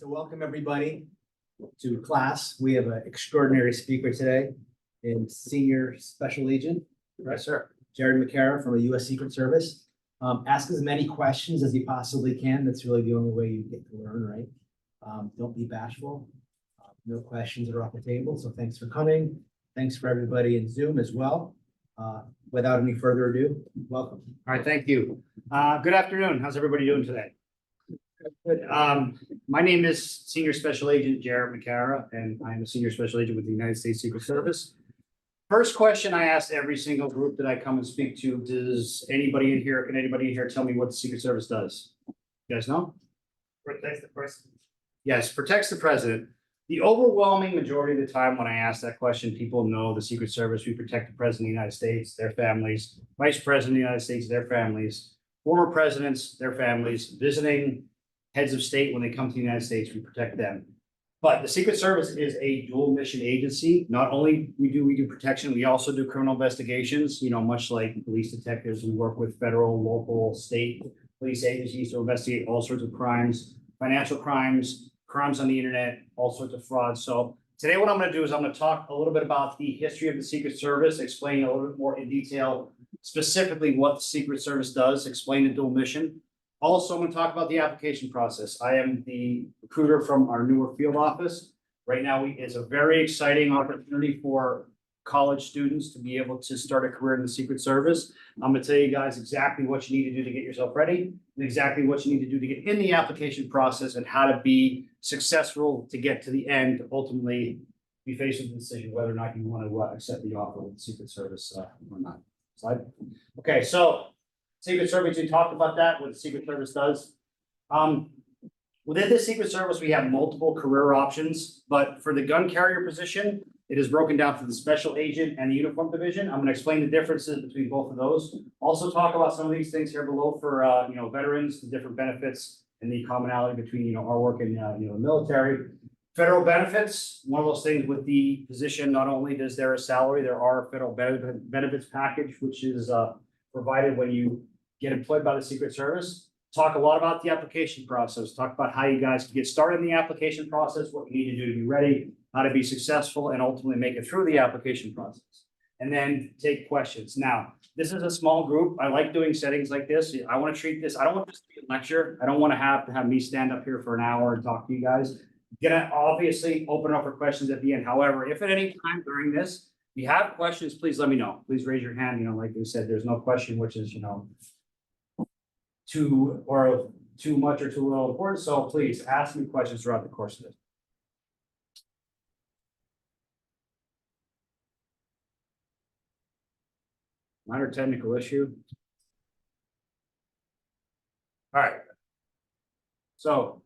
So welcome everybody to class. We have an extraordinary speaker today in Senior Special Agent. Yes, sir. Jared McCara from the U.S. Secret Service. Ask as many questions as you possibly can. That's really the only way you get to learn, right? Don't be bashful. No questions are off the table. So thanks for coming. Thanks for everybody in Zoom as well. Without any further ado, welcome. All right, thank you. Good afternoon. How's everybody doing today? Good. My name is Senior Special Agent Jared McCara, and I'm a Senior Special Agent with the United States Secret Service. First question I ask every single group that I come and speak to, can anybody in here tell me what the Secret Service does? You guys know? Protects the president. Yes, protects the president. The overwhelming majority of the time when I ask that question, people know the Secret Service. We protect the president of the United States, their families, vice president of the United States, their families, former presidents, their families, visiting heads of state when they come to the United States, we protect them. But the Secret Service is a dual mission agency. Not only we do protection, we also do criminal investigations, much like police detectives. We work with federal, local, state police agencies to investigate all sorts of crimes, financial crimes, crimes on the internet, all sorts of fraud. So today what I'm going to do is I'm going to talk a little bit about the history of the Secret Service, explain a little bit more in detail, specifically what the Secret Service does, explain the dual mission. Also, I'm going to talk about the application process. I am the recruiter from our newer field office. Right now, it's a very exciting opportunity for college students to be able to start a career in the Secret Service. I'm going to tell you guys exactly what you need to do to get yourself ready and exactly what you need to do to get in the application process and how to be successful to get to the end, ultimately be faced with the decision whether or not you want to accept the offer with the Secret Service or not. Slide. Okay, so Secret Service, we talked about that, what the Secret Service does. Within the Secret Service, we have multiple career options, but for the gun carrier position, it is broken down to the special agent and the uniform division. I'm going to explain the differences between both of those. Also talk about some of these things here below for veterans, the different benefits and the commonality between our work and the military. Federal benefits, one of those things with the position, not only is there a salary, there are a federal benefits package, which is provided when you get employed by the Secret Service. Talk a lot about the application process, talk about how you guys can get started in the application process, what you need to do to be ready, how to be successful, and ultimately make it through the application process. And then take questions. Now, this is a small group. I like doing settings like this. I want to treat this, I don't want this to be a lecture. I don't want to have me stand up here for an hour and talk to you guys. Gonna obviously open up for questions at the end. However, if at any time during this, if you have questions, please let me know. Please raise your hand. Like we said, there's no question which is, too much or too little important. So please ask me questions throughout the course of this. Minor technical issue. All right. So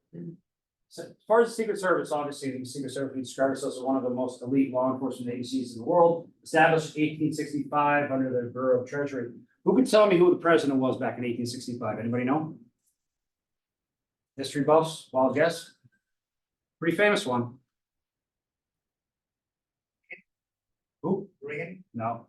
as far as the Secret Service, obviously the Secret Service describes itself as one of the most elite law enforcement agencies in the world, established in 1865 under the Bureau of Treasury. Who could tell me who the president was back in 1865? Anybody know? History buffs, wild guess. Pretty famous one. Who? Reagan. No.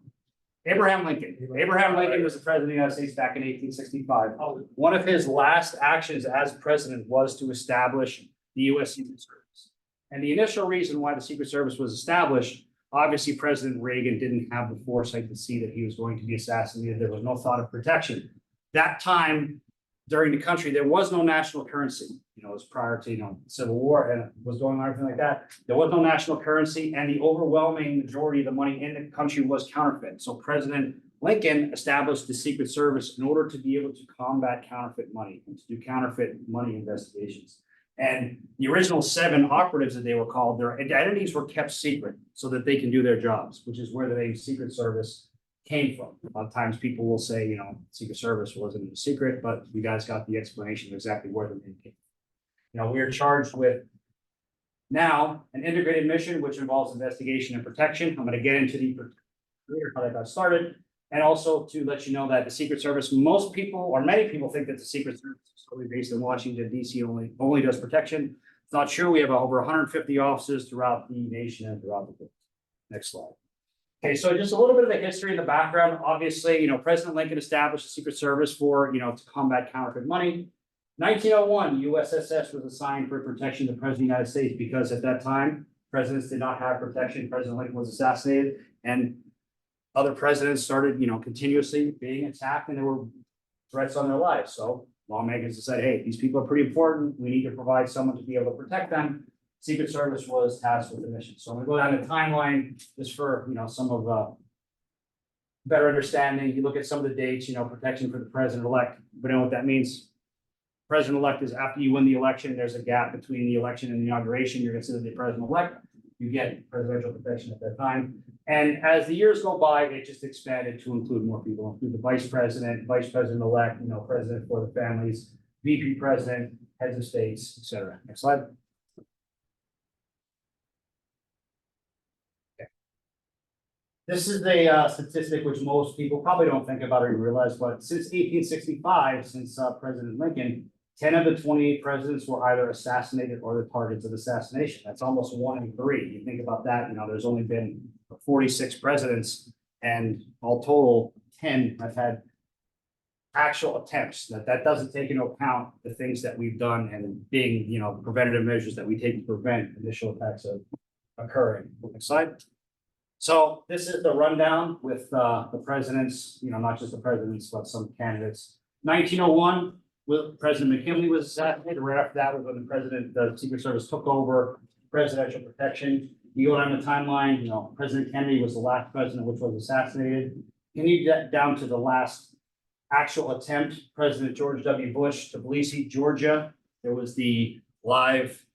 Abraham Lincoln. Abraham Lincoln was the president of the United States back in 1865. One of his last actions as president was to establish the U.S. Secret Service. And the initial reason why the Secret Service was established, obviously President Reagan didn't have the foresight to see that he was going to be assassinated. There was no thought of protection. That time during the country, there was no national currency. It was prior to, Civil War and was going on, everything like that. There was no national currency, and the overwhelming majority of the money in the country was counterfeit. So President Lincoln established the Secret Service in order to be able to combat counterfeit money and to do counterfeit money investigations. And the original 7 operatives that they were called, their identities were kept secret so that they can do their jobs, which is where the name Secret Service came from. A lot of times people will say, Secret Service wasn't a secret, but you guys got the explanation of exactly where the name came from. We are charged with now an integrated mission, which involves investigation and protection. I'm going to get into the how that got started. And also to let you know that the Secret Service, most people or many people think that the Secret Service is solely based in Washington, D.C. only does protection. It's not true. We have over 150 offices throughout the nation and throughout the world. Next slide. Okay, so just a little bit of the history and the background. Obviously, President Lincoln established the Secret Service for, to combat counterfeit money. 1901, USSS was assigned for protection to the President of the United States because at that time, presidents did not have protection. President Lincoln was assassinated and other presidents started, continuously being attacked and there were threats on their lives. So lawmakers decided, hey, these people are pretty important. We need to provide someone to be able to protect them. Secret Service was tasked with the mission. So I'm gonna go down the timeline just for, some of better understanding. You look at some of the dates, protection for the president-elect. We know what that means. President-elect is after you win the election, there's a gap between the election and the inauguration. You're considered the president-elect. You get presidential protection at that time. And as the years go by, it just expanded to include more people, include the vice president-elect, president for the families, VP president, heads of states, et cetera. Next slide. Okay. This is a statistic which most people probably don't think about or even realize, but since 1865, since President Lincoln, 10 of the 28 presidents were either assassinated or the targets of assassination. That's almost 1 in 3. You think about that, there's only been 46 presidents and all total 10 have had actual attempts. That doesn't take into account the things that we've done and being, preventative measures that we take to prevent initial attacks of occurring. Next slide. So this is the rundown with the presidents, not just the presidents, but some candidates. 1901. President McKinley was assassinated. Right after that was when the Secret Service took over presidential protection. You go down the timeline, President Kennedy was the last president which was assassinated. Then you get down to the last actual attempt, President George W. Bush, Tbilisi, Georgia. There was the live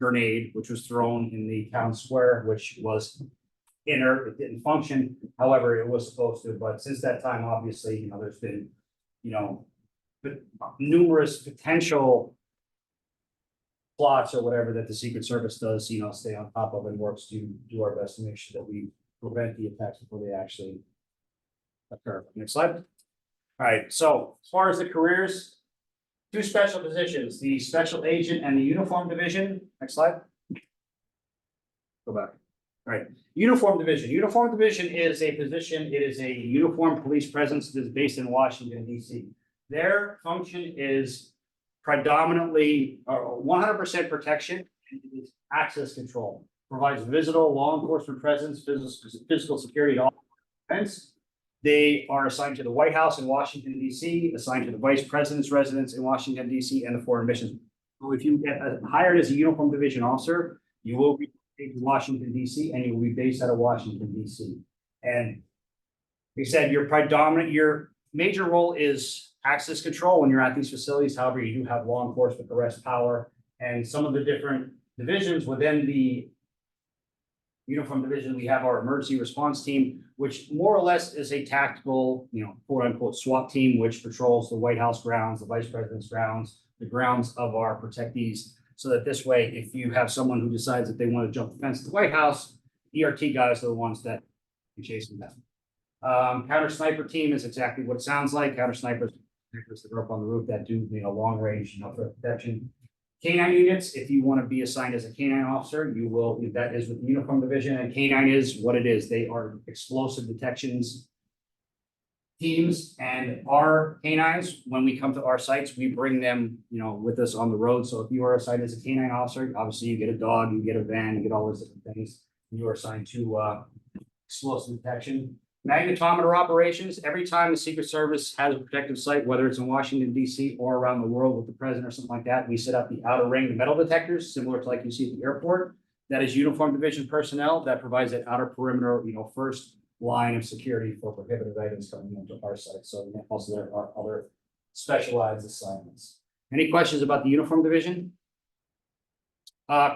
grenade, which was thrown in the town square, which was inert. It didn't function. However, it was supposed to. But since that time, obviously, there's been, numerous potential plots or whatever that the Secret Service does, stay on top of and works to do our best to make sure that we prevent the attacks before they actually occur. Next slide. All right, so as far as the careers, 2 special positions, the special agent and the uniform division. Next slide. Go back. All right, uniform division. Uniform division is a position, it is a uniform police presence that is based in Washington, D.C. Their function is predominantly 100% protection and access control. Provides visible law enforcement presence, physical security to all events. They are assigned to the White House in Washington, D.C., assigned to the Vice President's residence in Washington, D.C., and the Foreign Missions. So if you get hired as a uniform division officer, you will be based in Washington, D.C., and you will be based out of Washington, D.C. And they said your major role is access control when you're at these facilities. However, you do have law enforcement arrest power and some of the different divisions within the uniform division. We have our emergency response team, which more or less is a tactical, quote unquote SWAT team, which patrols the White House grounds, the Vice President's grounds, the grounds of our protectees. So that this way, if you have someone who decides that they want to jump the fence to the White House, ERT guys are the ones that are chasing them. Counter sniper team is exactly what it sounds like. Counter snipers that are up on the roof that do long range, for protection. Canine units, if you want to be assigned as a canine officer, you will. That is with the uniform division, and canine is what it is. They are explosive detections teams, and our canines, when we come to our sites, we bring them, with us on the road. So if you are assigned as a canine officer, obviously you get a dog, you get a van, you get all those different things. You are assigned to explosive detection. Magnetometer operations, every time the Secret Service has a protective site, whether it's in Washington, D.C. or around the world with the president or something like that, we set up the outer ring, the metal detectors, similar to like you see at the airport. That is uniform division personnel that provides that outer perimeter, first line of security for prohibited items coming into our site. So also there are other specialized assignments. Any questions about the uniform division?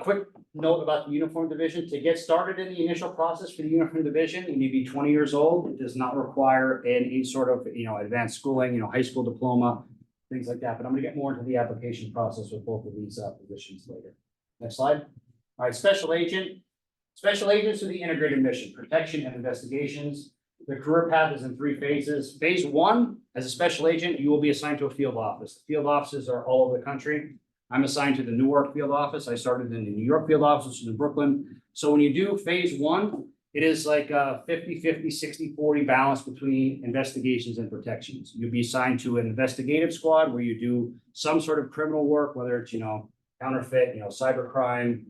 Quick note about the uniform division. To get started in the initial process for the uniform division, you need to be 20 years old. It does not require any sort of, advanced schooling, high school diploma, things like that. But I'm going to get more into the application process with both of these positions later. Next slide. All right, special agent. Special agents are the integrated mission, protection and investigations. The career path is in 3 phases. Phase 1, as a special agent, you will be assigned to a field office. The field offices are all over the country. I'm assigned to the Newark field office. I started in the New York field office, which is in Brooklyn. So when you do phase 1, It is like a 50-50, 60-40 balance between investigations and protections. You'll be assigned to an investigative squad where you do some sort of criminal work, whether it's, counterfeit, cybercrime,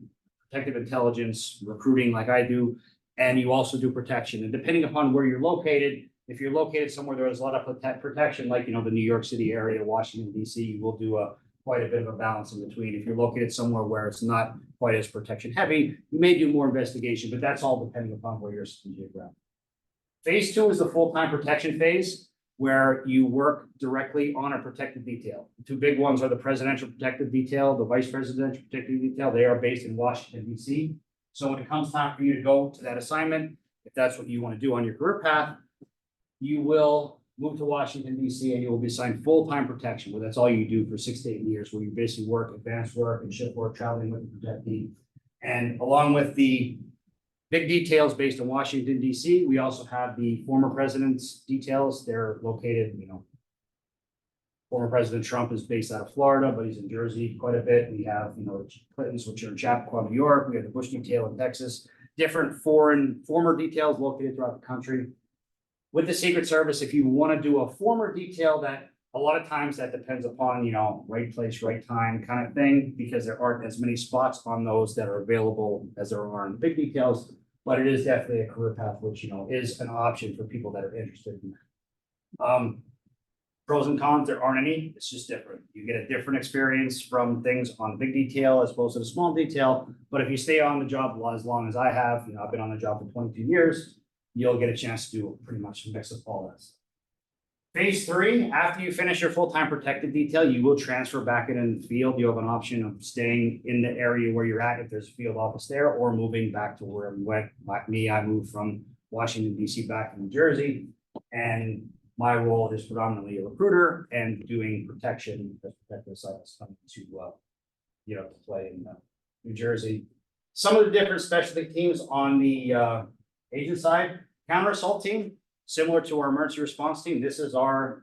protective intelligence, recruiting like I do, and you also do protection. And depending upon where you're located, if you're located somewhere there is a lot of protection, like, the New York City area, Washington, D.C., you will do quite a bit of a balance in between. If you're located somewhere where it's not quite as protection heavy, you may do more investigation, but that's all depending upon where you're geographically. Phase 2 is the full-time protection phase, where you work directly on a protective detail. The two big ones are the presidential protective detail, the vice presidential protective detail. They are based in Washington, D.C. So when it comes time for you to go to that assignment, if that's what you want to do on your career path, you will move to Washington, D.C., and you will be assigned full-time protection, where that's all you do for 6 to 8 years, where you basically work advanced work and shift work, traveling with the protectee. And along with the big details based in Washington, D.C., we also have the former president's details. They're located, former President Trump is based out of Florida, but he's in Jersey quite a bit. We have, Clinton's, which are in Chappaqua, New York. We have the Bush detail in Texas. Different former details located throughout the country. With the Secret Service, if you want to do a former detail, that a lot of times that depends upon, right place, right time kind of thing, because there aren't as many spots on those that are available as there are on the big details. But it is definitely a career path, which, is an option for people that are interested in that. Pros and cons, there aren't any. It's just different. You get a different experience from things on the big detail as opposed to the small detail. But if you stay on the job as long as I have, I've been on the job for 22 years, you'll get a chance to do pretty much a mix of all that. Phase 3, after you finish your full-time protected detail, you will transfer back in the field. You have an option of staying in the area where you're at if there's a field office there, or moving back to where we went. Like me, I moved from Washington, D.C. back to New Jersey, and my role is predominantly a recruiter and doing protection as protective sites coming to play in New Jersey. Some of the different specialty teams on the agent side, counter assault team, similar to our emergency response team. This is our,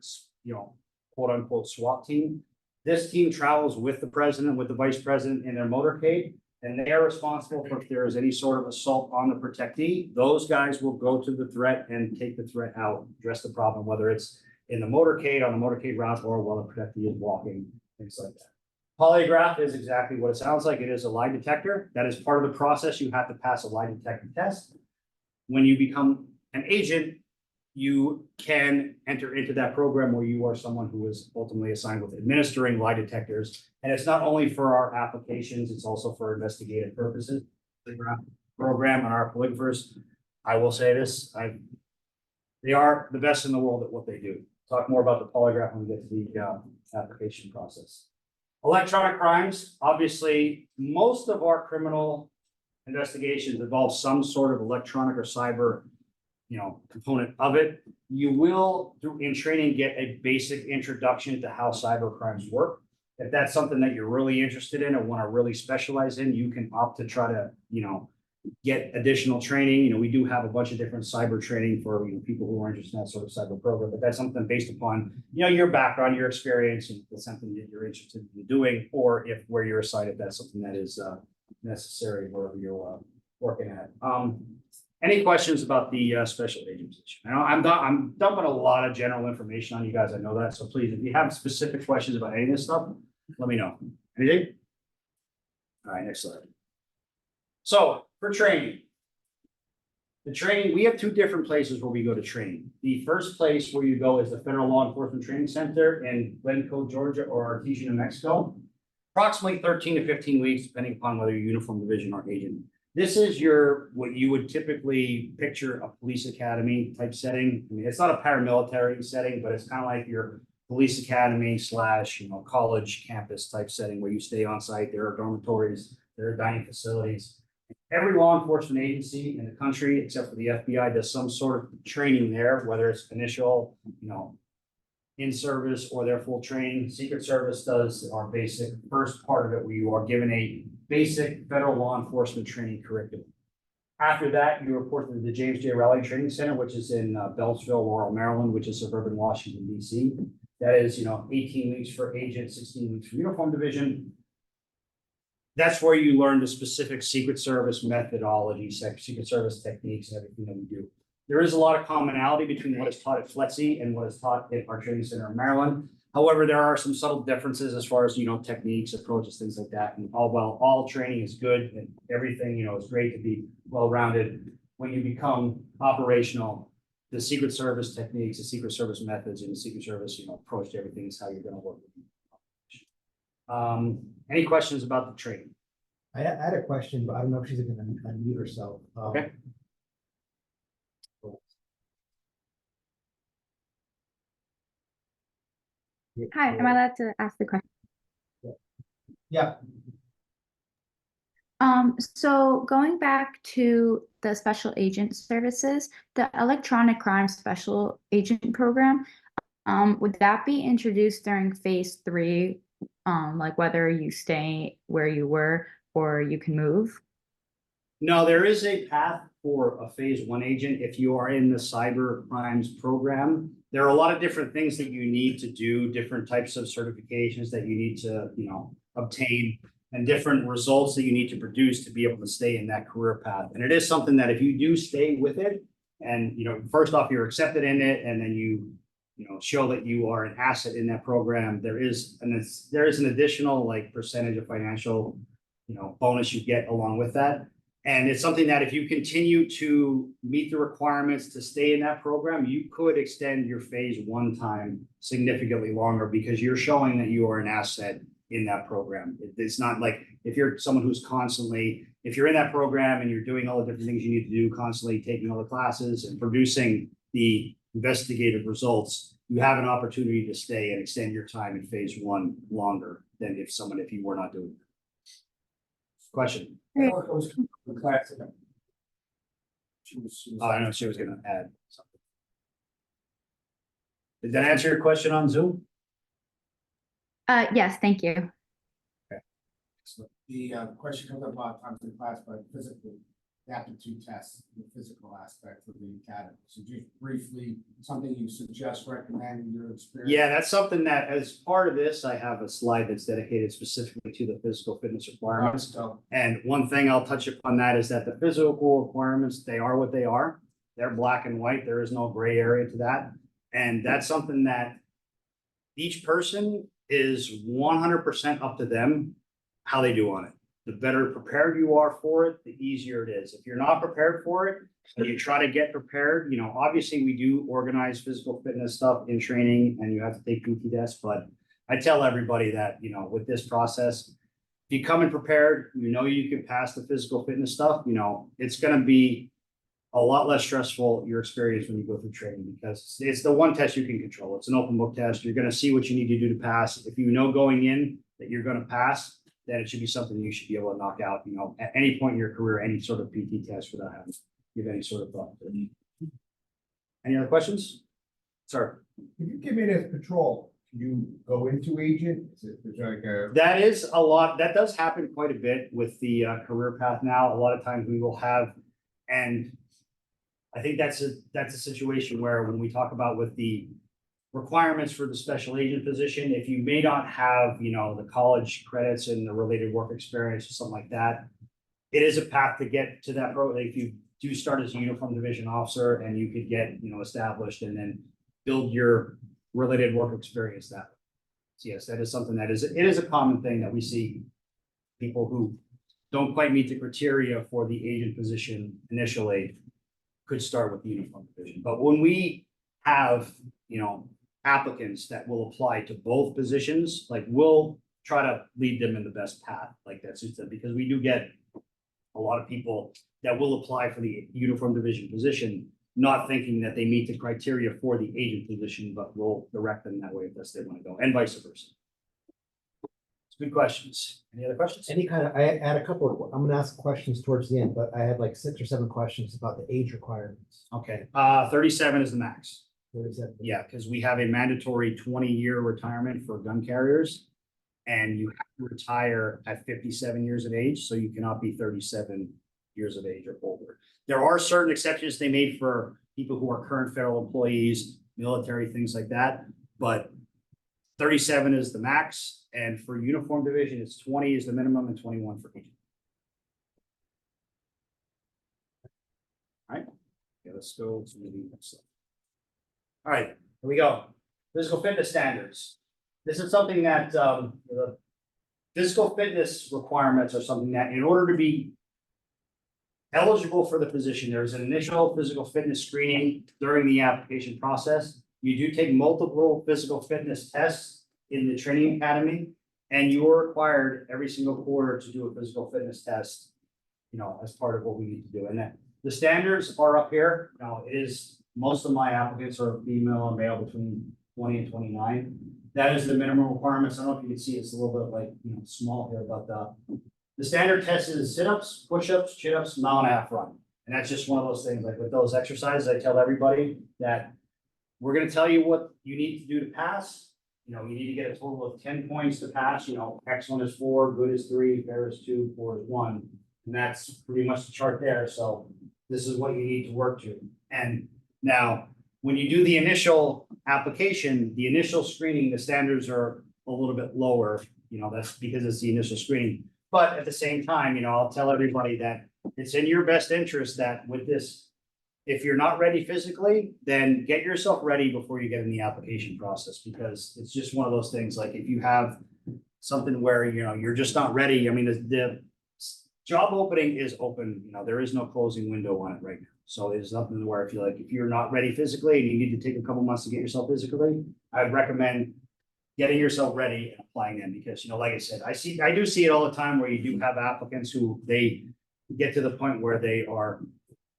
quote unquote SWAT team. This team travels with the president, with the vice president in their motorcade, and they are responsible for if there is any sort of assault on the protectee. Those guys will go to the threat and take the threat out, address the problem, whether it's in the motorcade, on the motorcade route, or while the protectee is walking, things like that. Polygraph is exactly what it sounds like. It is a lie detector. That is part of the process. You have to pass a lie detector test. When you become an agent, you can enter into that program where you are someone who is ultimately assigned with administering lie detectors. And it's not only for our applications, it's also for investigative purposes. The program and our polygraphers, I will say this, they are the best in the world at what they do. Talk more about the polygraph when we get to the application process. Electronic crimes, obviously, most of our criminal investigations involve some sort of electronic or cyber component of it. You will, in training, get a basic introduction to how cyber crimes work. If that's something that you're really interested in or want to really specialize in, you can opt to try to, get additional training. We do have a bunch of different cyber training for people who are interested in that sort of cyber program, but that's something based upon, your background, your experience, and if it's something that you're interested in doing, or if where you're assigned, if that's something that is necessary wherever you're working at. Any questions about the special agent position? I'm dumping a lot of general information on you guys. I know that. So please, if you have specific questions about any of this stuff, let me know. Anything? All right, next slide. So for training, we have 2 different places where we go to train. The first place where you go is the Federal Law Enforcement Training Center in Glencoe, Georgia, or Artesia, New Mexico. Approximately 13 to 15 weeks, depending upon whether you're uniform division or agent. This is what you would typically picture a police academy type setting. I mean, it's not a paramilitary setting, but it's kind of like your police academy / college campus type setting where you stay on site. There are dormitories, there are dining facilities. Every law enforcement agency in the country, except for the FBI, does some sort of training there, whether it's initial, in service or their full training. Secret Service does our basic first part of it, where you are given a basic federal law enforcement training curriculum. After that, you report to the James J. Rowley Training Center, which is in Beltsville, Laurel, Maryland, which is suburban Washington, D.C. That is, 18 weeks for agent, 16 weeks for uniform division. that's where you learn the specific Secret Service methodology, Secret Service techniques, and everything that we do. There is a lot of commonality between what is taught at FLEXI and what is taught at our training center in Maryland. However, there are some subtle differences as far as, techniques, approaches, things like that. And all training is good and everything, is great to be well-rounded. When you become operational, the Secret Service techniques, the Secret Service methods, and the Secret Service, approach to everything is how you're going to work. Any questions about the training? I had a question, but I don't know if she's gonna unmute herself. Okay. Hi, am I allowed to ask the question? Yeah, So going back to the special agent services, the electronic crime special agent program, would that be introduced during phase 3? Like whether you stay where you were or you can move? No, there is a path for a phase 1 agent if you are in the cyber crimes program. There are a lot of different things that you need to do, different types of certifications that you need to, obtain, and different results that you need to produce to be able to stay in that career path. And it is something that if you do stay with it, and first off, you're accepted in it, and then you show that you are an asset in that program, there is an additional percentage of financial, bonus you get along with that. And it's something that if you continue to meet the requirements to stay in that program, you could extend your phase 1 time significantly longer because you're showing that you are an asset in that program. It's not like if you're someone who's if you're in that program and you're doing all the different things you need to do, constantly taking all the classes and producing the investigative results, you have an opportunity to stay and extend your time in phase 1 longer than if you were not doing that. Question. Great. I know she was gonna add something. Did that answer your question on Zoom? Yes, thank you. The question comes up a lot of times in class, but physically, the aptitude tests, the physical aspect of the academy. So just briefly, something you suggest, recommend in your experience? Yeah, that's something that as part of this, I have a slide that's dedicated specifically to the physical fitness requirements. And one thing I'll touch upon that is that the physical requirements, they are what they are. They're black and white. There is no gray area to that. And that's something that each person is 100% up to them, how they do on it. The better prepared you are for it, the easier it is. If you're not prepared for it, and you try to get prepared, obviously we do organize physical fitness stuff in training and you have to take PT tests, but I tell everybody that, with this process, if you come in prepared, you can pass the physical fitness stuff, it's going to be a lot less stressful, your experience when you go through training, because it's the one test you can control. It's an open book test. You're going to see what you need to do to pass. If you know going in that you're going to pass, then it should be something you should be able to knock out, at any point in your career, any sort of PT test without having to give any sort of thought. Any other questions? Sir. If you came in as patrol, can you go into agent? Is it like a? That is a lot. That does happen quite a bit with the career path now. A lot of times we will have, and I think that's a situation where when we talk about with the requirements for the special agent position, if you may not have, the college credits and the related work experience or something like that, it is a path to get to that program. If you do start as a uniform division officer and you could get, established and then build your related work experience that way. So yes, that is something it is a common thing that we see people who don't quite meet the criteria for the agent position initially could start with the uniform division. But when we have, applicants that will apply to both positions, we'll try to lead them in the best path that suits them, because we do get a lot of people that will apply for the uniform division position, not thinking that they meet the criteria for the agent position, but we'll direct them that way if that's they want to go, and vice versa. It's good questions. Any other questions? I had a couple of, I'm gonna ask questions towards the end, but I had 6 or 7 questions about the age requirements. Okay, 37 is the max. 37. Yeah, because we have a mandatory 20-year retirement for gun carriers, and you have to retire at 57 years of age, so you cannot be 37 years of age or older. There are certain exceptions they made for people who are current federal employees, military, things like that, but 37 is the max, And for uniform division, it's 20 is the minimum and 21 for agent. All right, okay, let's go to the next slide. All right, here we go. Physical fitness standards. This is something that, the physical fitness requirements are something that in order to be eligible for the position, there's an initial physical fitness screening during the application process. You do take multiple physical fitness tests in the training academy, and you are required every single quarter to do a physical fitness test, as part of what we need to do. And then the standards are up here. Now, it is, most of my applicants are female and male between 20 and 29. That is the minimum requirements. I don't know if you can see, it's a little bit like, small here, but the standard test is sit-ups, push-ups, chin-ups, mile and a half run. And that's just one of those things, like with those exercises, I tell everybody that we're gonna tell you what you need to do to pass. You need to get a total of 10 points to pass, excellent is 4, good is 3, fair is 2, poor is 1. And that's pretty much the chart there. So this is what you need to work to. And now, when you do the initial application, the initial screening, the standards are a little bit lower. That's because it's the initial screening. But at the same time, I'll tell everybody that it's in your best interest that with this, if you're not ready physically, then get yourself ready before you get in the application process, because it's just one of those things. Like if you have something where, you're just not ready. I mean, the job opening is open, there is no closing window on it right now. So there's nothing where if you're not ready physically and you need to take a couple months to get yourself physically, I'd recommend getting yourself ready and applying them, because, like I said, I do see it all the time where you do have applicants who they get to the point where they are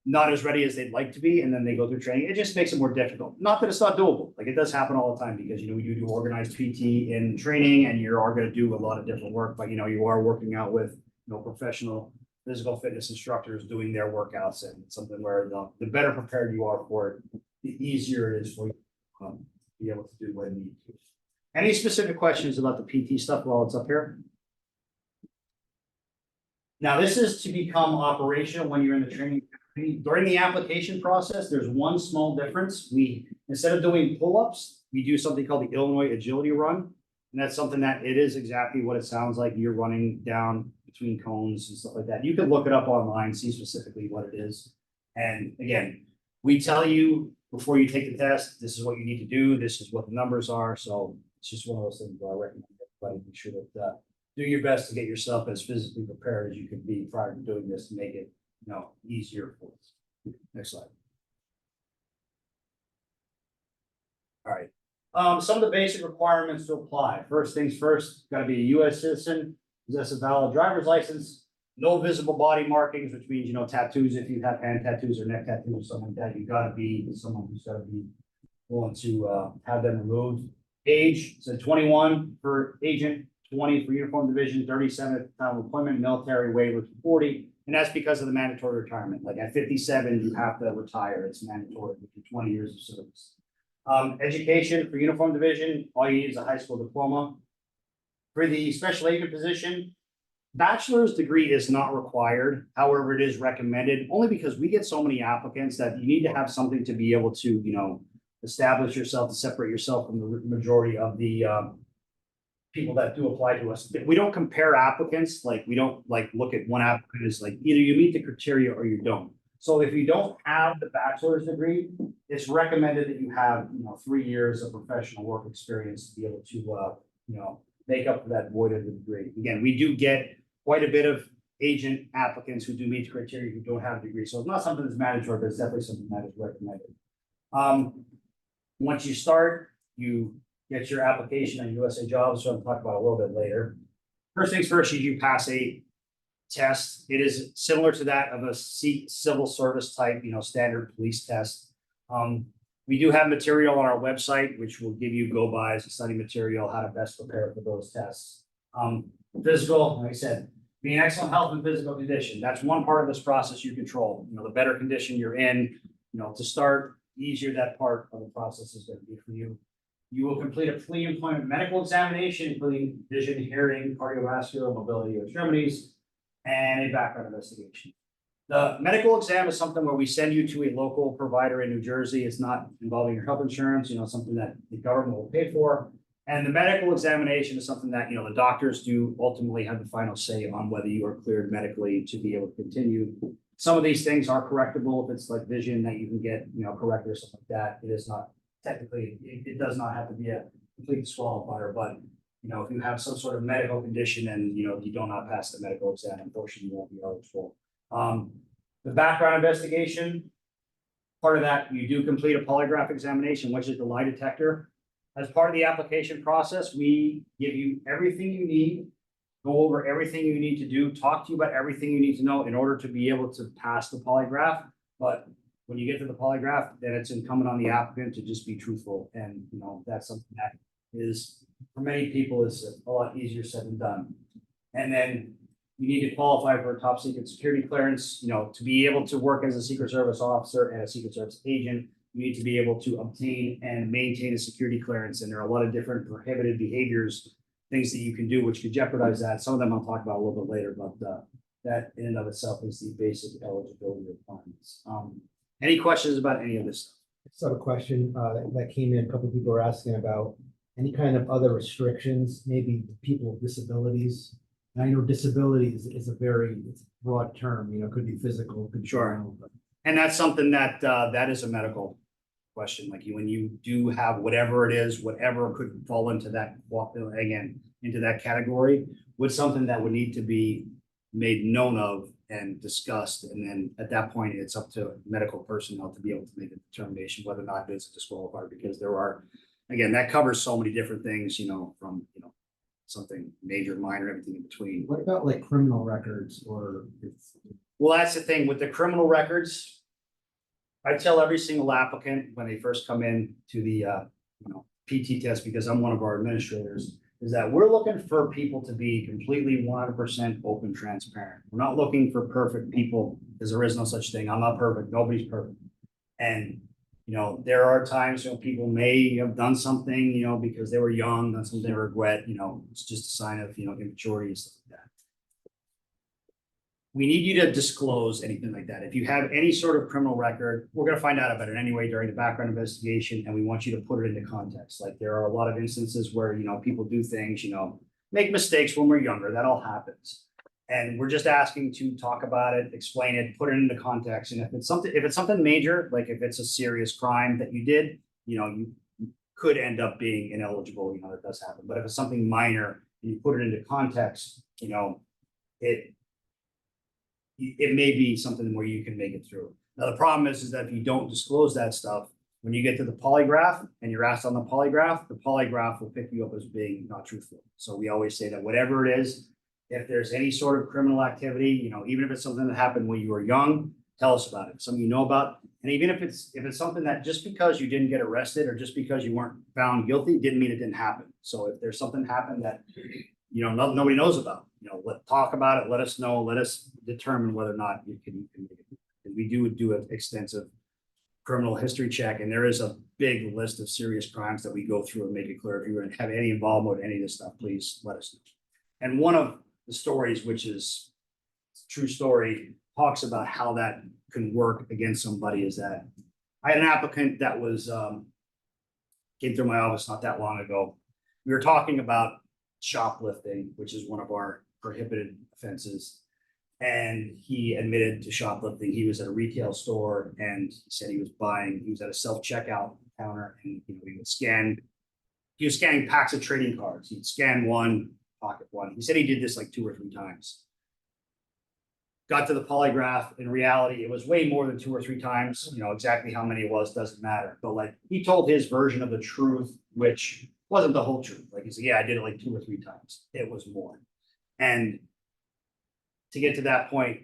not as ready as they'd like to be, and then they go through training. It just makes it more difficult. Not that it's not doable. Like it does happen all the time, because, we do organized PT in training, and you are going to do a lot of different work, but, you are working out with, professional physical fitness instructors doing their workouts, and it's something where the better prepared you are for it, the easier it is for you to be able to do what you need to. Any specific questions about the PT stuff while it's up here? Now, this is to become operational when you're in the training. During the application process, there's one small difference. Instead of doing pull-ups, we do something called the Illinois Agility Run. And that's something that it is exactly what it sounds like. You're running down between cones and stuff like that. You can look it up online, see specifically what it is. And again, we tell you before you take the test, this is what you need to do. This is what the numbers are. So it's just one of those things where I recommend everybody make sure that do your best to get yourself as physically prepared as you can be prior to doing this to make it, easier for us. Next slide. All right. Some of the basic requirements to apply. First things first, got to be a U.S. citizen, possess a valid driver's license, no visible body markings, which means, tattoos. If you have hand tattoos or neck tattoos or something like that, you got to be someone who's got to be willing to have them removed. Age, so 21 for agent, 20 for uniform division, 37 at the time of appointment, military waiver to 40. And that's because of the mandatory retirement. Like at 57, you have to retire. It's mandatory with your 20 years of service. Education for uniform division, all you need is a high school diploma. For the special agent position, bachelor's degree is not required. However, it is recommended only because we get so many applicants that you need to have something to be able to, establish yourself, to separate yourself from the majority of the people that do apply to us. We don't compare applicants. Like we don't look at one applicant as either you meet the criteria or you don't. So if you don't have the bachelor's degree, it's recommended that you have, 3 years of professional work experience to be able to, make up for that void of the degree. Again, we do get quite a bit of agent applicants who do meet the criteria who don't have a degree. So it's not something that's mandatory, but it's definitely something that is recommended. Once you start, you get your application on USA Jobs, so I'll talk about a little bit later. First things first, you pass a test. It is similar to that of a civil service type, standard police test. We do have material on our website, which will give you go-bys and study material, how to best prepare for those tests. Physical, like I said, be in excellent health and physical condition. That's one part of this process you control. The better condition you're in, to start, the easier that part of the process is going to be for you. You will complete a pre-employment medical examination, including vision, hearing, cardiovascular, mobility of extremities, and a background investigation. The medical exam is something where we send you to a local provider in New Jersey. It's not involving your health insurance, something that the government will pay for. And the medical examination is something that, the doctors do ultimately have the final say on whether you are cleared medically to be able to continue. Some of these things are correctable if it's like vision that you can get, corrected or something like that. It is not technically, it does not have to be a complete disqualifier, but if you have some sort of medical condition and, you do not pass the medical exam, unfortunately, you won't be eligible. The background investigation, part of that, you do complete a polygraph examination, which is the lie detector. As part of the application process, we give you everything you need, go over everything you need to do, talk to you about everything you need to know in order to be able to pass the polygraph. But when you get to the polygraph, then it's incumbent on the applicant to just be truthful. And, that's something that is, for many people, is a lot easier said than done. And then you need to qualify for a top secret security clearance, to be able to work as a Secret Service officer and a Secret Service agent. You need to be able to obtain and maintain a security clearance. And there are a lot of different prohibited behaviors, things that you can do, which could jeopardize that. Some of them I'll talk about a little bit later, but that in and of itself is the basic eligibility requirements. Any questions about any of this stuff? I just have a question that came in. A couple of people are asking about any kind of other restrictions, maybe people with disabilities. And I know disabilities is a very broad term, could be physical, could be Sure. mental, but And that's something that that is a medical question. Like when you do have whatever it is, whatever could fall into that, again, into that category, would something that would need to be made known of and discussed. And then at that point, it's up to medical personnel to be able to make a determination whether or not it's a disqualifier, because there are, again, that covers so many different things, from, something major, minor, everything in between. what about like criminal records or it's Well, that's the thing with the criminal records. I tell every single applicant when they first come in to the, PT test, because I'm one of our administrators, is that we're looking for people to be completely 100% open, transparent. We're not looking for perfect people, because there is no such thing. I'm not perfect. Nobody's perfect. And, there are times when people may have done something, because they were young, done something they regret, it's just a sign of, immaturity and stuff like that. We need you to disclose anything like that. If you have any sort of criminal record, we're going to find out about it anyway during the background investigation, and we want you to put it into context. Like there are a lot of instances where, people do things, make mistakes when we're younger. That all happens. And we're just asking to talk about it, explain it, put it into context. And if it's something major, like if it's a serious crime that you did, you could end up being ineligible, that does happen. But if it's something minor and you put it into context, it may be something where you can make it through. Now, the problem is that if you don't disclose that stuff, when you get to the polygraph and you're asked on the polygraph will pick you up as being not truthful. So we always say that whatever it is, if there's any sort of criminal activity, even if it's something that happened when you were young, tell us about it. Something you know about. And even if it's something that just because you didn't get arrested or just because you weren't found guilty, didn't mean it didn't happen. So if there's something happened that, nobody knows about, talk about it, let us know, let us determine whether or not you can make it. And we do an extensive criminal history check, and there is a big list of serious crimes that we go through and make it clear. If you have any involvement with any of this stuff, please let us know. And one of the stories, which is a true story, talks about how that can work against somebody, is that I had an applicant that was came through my office not that long ago. We were talking about shoplifting, which is one of our prohibited offenses. And he admitted to shoplifting. He was at a retail store and he said he was at a self-checkout counter, and he was scanning packs of trading cards. He'd scan one, pocket one. He said he did this like 2 or 3 times. Got to the polygraph. In reality, it was way more than 2 or 3 times. Exactly how many it was doesn't matter. But like he told his version of the truth, which wasn't the whole truth. Like he said, yeah, I did it like 2 or 3 times. It was more. And to get to that point,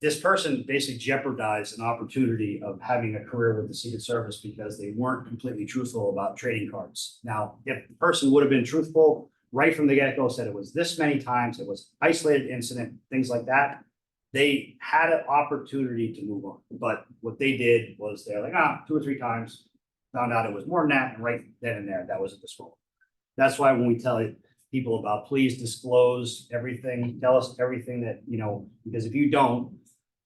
this person basically jeopardized an opportunity of having a career with the Secret Service because they weren't completely truthful about trading cards. Now, if the person would have been truthful right from the get-go, said it was this many times, it was isolated incident, things like that, they had an opportunity to move on. But what they did was they're like, 2 or 3 times, found out it was more than that, and right then and there, that was a disqualifier. That's why when we tell people about please disclose everything, tell us everything that, because if you don't,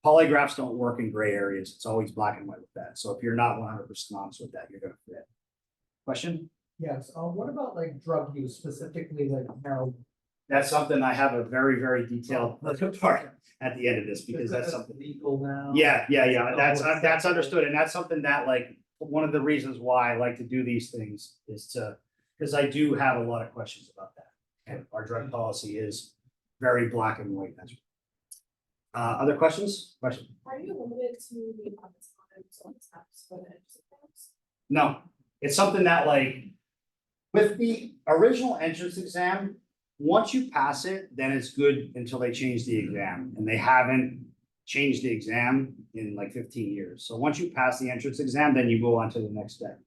polygraphs don't work in gray areas. It's always black and white with that. So if you're not 100% honest with that, you're going to forget. Question? Yes, what about like drug use, specifically like marijuana? That's something I have a very, very detailed part at the end of this, because that's something. Legal now. Yeah, that's understood, and that's something that, like, one of the reasons why I like to do these things is to, because I do have a lot of questions about that. And our drug policy is very black and white. That's other questions? Question? Are you limited to the comments on steps for the entrance exams? No, it's something that, like, with the original entrance exam, once you pass it, then it's good until they change the exam, and they haven't changed the exam in like 15 years. So once you pass the entrance exam, then you go on to the next step.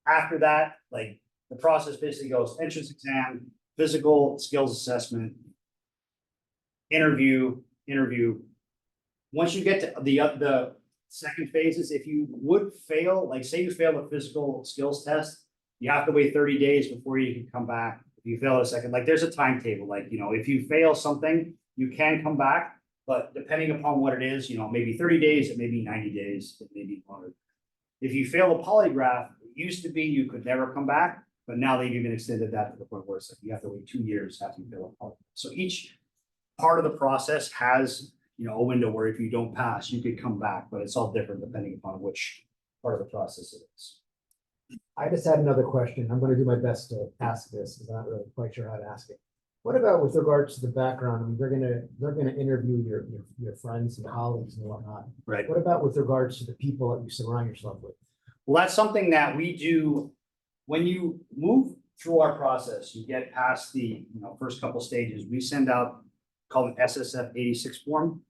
After that, like, the process basically goes entrance exam, physical skills assessment, interview. Once you get to the second phases, if you would fail, like say you fail the physical skills test, you have to wait 30 days before you can come back. If you fail a second, like there's a timetable, like, you know, if you fail something, you can come back, but depending upon what it is, you know, maybe 30 days, it may be 90 days, it may be longer. If you fail a polygraph, it used to be you could never come back, but now they've even extended that to the point where it's like you have to wait 2 years after you fail a polygraph. So each part of the process has, you know, a window where if you don't pass, you could come back, but it's all different depending upon which part of the process it is. I just had another question. I'm gonna do my best to ask this, because I'm not really quite sure how to ask it. What about with regards to the background? I mean, they're gonna interview your friends and colleagues and whatnot. Right. What about with regards to the people that you surround yourself with? Well, that's something that we do. When you move through our process, you get past the, you know, first couple stages, we send out called an SSF 86 form.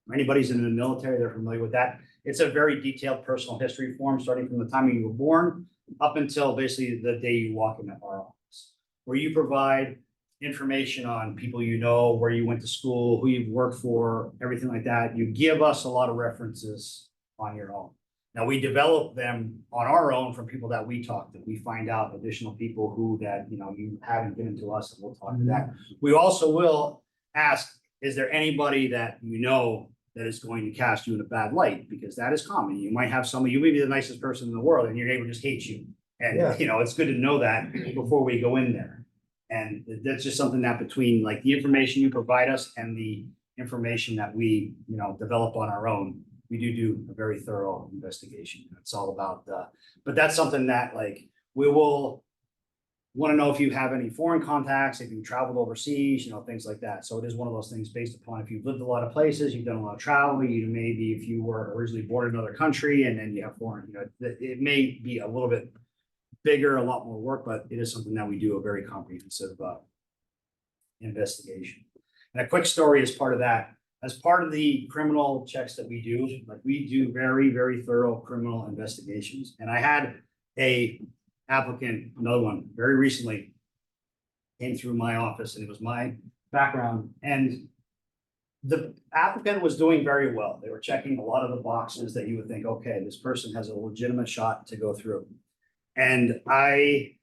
For anybody's in the military, they're familiar with that. It's a very detailed personal history form, starting from the time you were born up until basically the day you walk into our office, where you provide information on people you know, where you went to school, who you've worked for, everything like that. You give us a lot of references on your own. Now, we develop them on our own from people that we talk to. We find out additional people who that, you know, you haven't given to us, and we'll talk to that. We also will ask, is there anybody that you know that is going to cast you in a bad light? Because that is common. You might have somebody, you may be the nicest person in the world, and your neighbor just hates you. And, Yeah. you know, it's good to know that before we go in there. And that's just something that between like the information you provide us and the information that we, you know, develop on our own, we do a very thorough investigation. It's all about but that's something that, like, we will want to know if you have any foreign contacts, if you traveled overseas, you know, things like that. So it is one of those things based upon if you've lived a lot of places, you've done a lot of travel, you maybe if you were originally born in another country and then you have foreign, you know, it may be a little bit bigger, a lot more work, but it is something that we do a very comprehensive investigation. And a quick story as part of that. As part of the criminal checks that we do, like we do very, very thorough criminal investigations. And I had a applicant, another one, very recently came through my office, and it was my background. And the applicant was doing very well. They were checking a lot of the boxes that you would think, okay, this person has a legitimate shot to go through. And I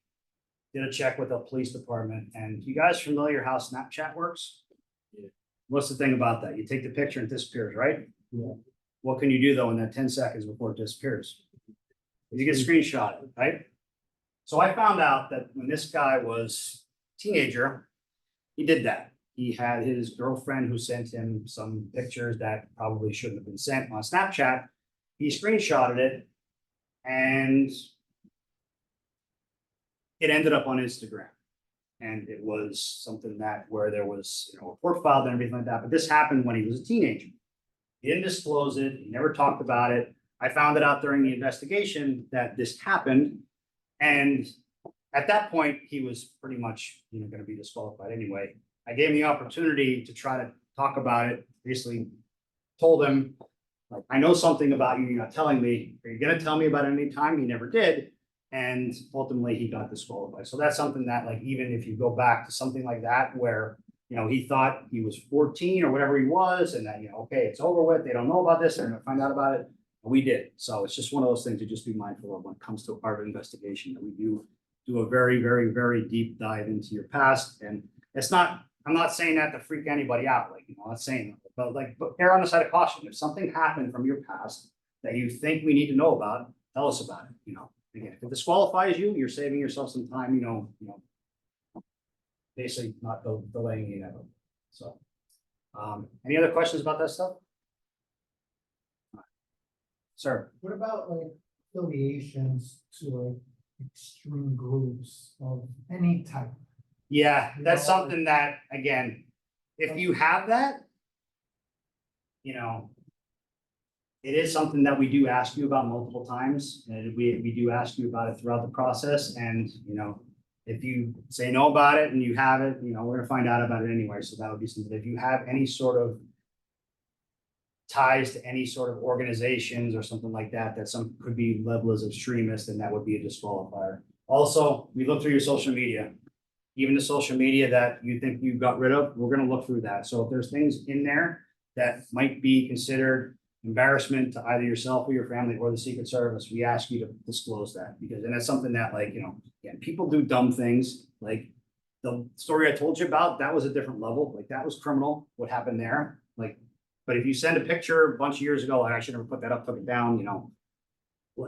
did a check with the police department, and you guys familiar how Snapchat works? Yeah. What's the thing about that? You take the picture and it disappears, right? Yeah. What can you do though in that 10 seconds before it disappears? You get screenshot, right? So I found out that when this guy was a teenager, he did that. He had his girlfriend who sent him some pictures that probably shouldn't have been sent on Snapchat. He screenshotted it, and it ended up on Instagram. And it was something that where there was, you know, a report filed and everything like that. But this happened when he was a teenager. He didn't disclose it. He never talked about it. I found it out during the investigation that this happened. And at that point, he was pretty much, you know, going to be disqualified anyway. I gave him the opportunity to try to talk about it. Basically told him, like, I know something about you, you're not telling me. Are you going to tell me about it any time? He never did. And ultimately he got disqualified. So that's something that, like, even if you go back to something like that, where, you know, he thought he was 14 or whatever he was, and that, you know, okay, it's over with. They don't know about this. They're going to find out about it. We did. So it's just one of those things to just be mindful of when it comes to our investigation, that we do a very, very, very deep dive into your past. And it's not, I'm not saying that to freak anybody out, like, you know, I'm not saying that, but err on the side of caution. If something happened from your past that you think we need to know about, tell us about it, you know. Again, if it disqualifies you, you're saving yourself some time, basically not delaying the inevitable. So, any other questions about that stuff? Sir, What about like affiliations to like extreme groups of any type? yeah, that's You know, something that, again, if you have that, it is something that we do ask you about multiple times, and we do ask you about it throughout the process, and, if you say no about it and you have it, we're gonna find out about it anyway, so that would be something, if you have any sort of ties to any sort of organizations or something like that, that some could be level as extremist, then that would be a disqualifier. Also, we look through your social media, even the social media that you think you got rid of, we're gonna look through that. So if there's things in there that might be considered embarrassment to either yourself or your family or the Secret Service, we ask you to disclose that, because, and that's something that, like, people do dumb things, like the story I told you about, that was a different level, like that was criminal, what happened there, like, but if you send a picture a bunch of years ago, I should never put that up, took it down, you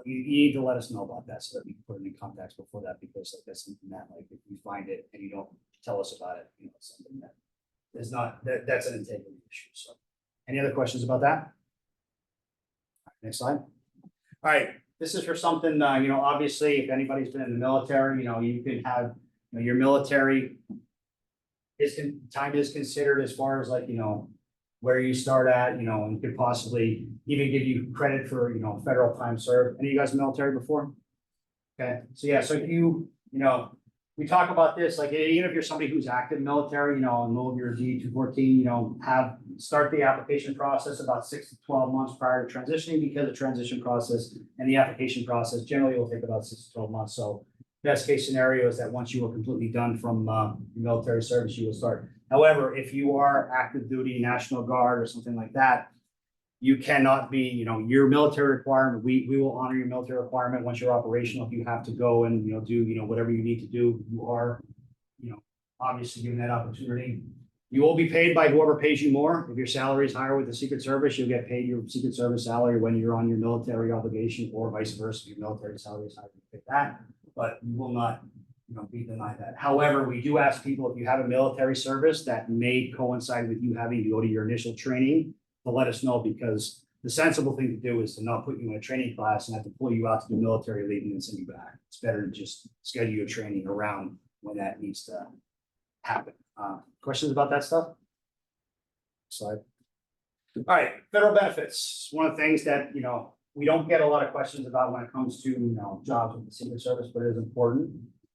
need to let us know about that so that we can put it in contacts before that, because like that's something that, like, if you find it and you don't tell us about it, it's something that is not, that's an integrity issue. So, any other questions about that? Next slide. All right, this is for something, obviously, if anybody's been in the military, you can have, your military time is considered as far as like, where you start at, and could possibly even give you credit for, federal time served. Any of you guys military before? Okay, so yeah, so if we talk about this, like, even if you're somebody who's active military, and know your D-214, start the application process about 6 to 12 months prior to transitioning, because the transition process and the application process generally will take about 6 to 12 months. So best case scenario is that once you are completely done from military service, you will start. However, if you are active duty, National Guard or something like that, you cannot be, your military requirement, we will honor your military requirement once you're operational. If you have to go and, do, whatever you need to do, you are, obviously given that opportunity. You will be paid by whoever pays you more. If your salary is higher with the Secret Service, you'll get paid your Secret Service salary when you're on your military obligation, or vice versa. If your military salary is higher, you pick that, but you will not, be denied that. However, we do ask people, if you have a military service that may coincide with you having to go to your initial training, to let us know, because the sensible thing to do is to not put you in a training class and have to pull you out to do military leave and then send you back. It's better to just schedule your training around when that needs to happen. Questions about that stuff? Slide. All right, federal benefits. One of the things that, we don't get a lot of questions about when it comes to, jobs with the Secret Service, but it is important.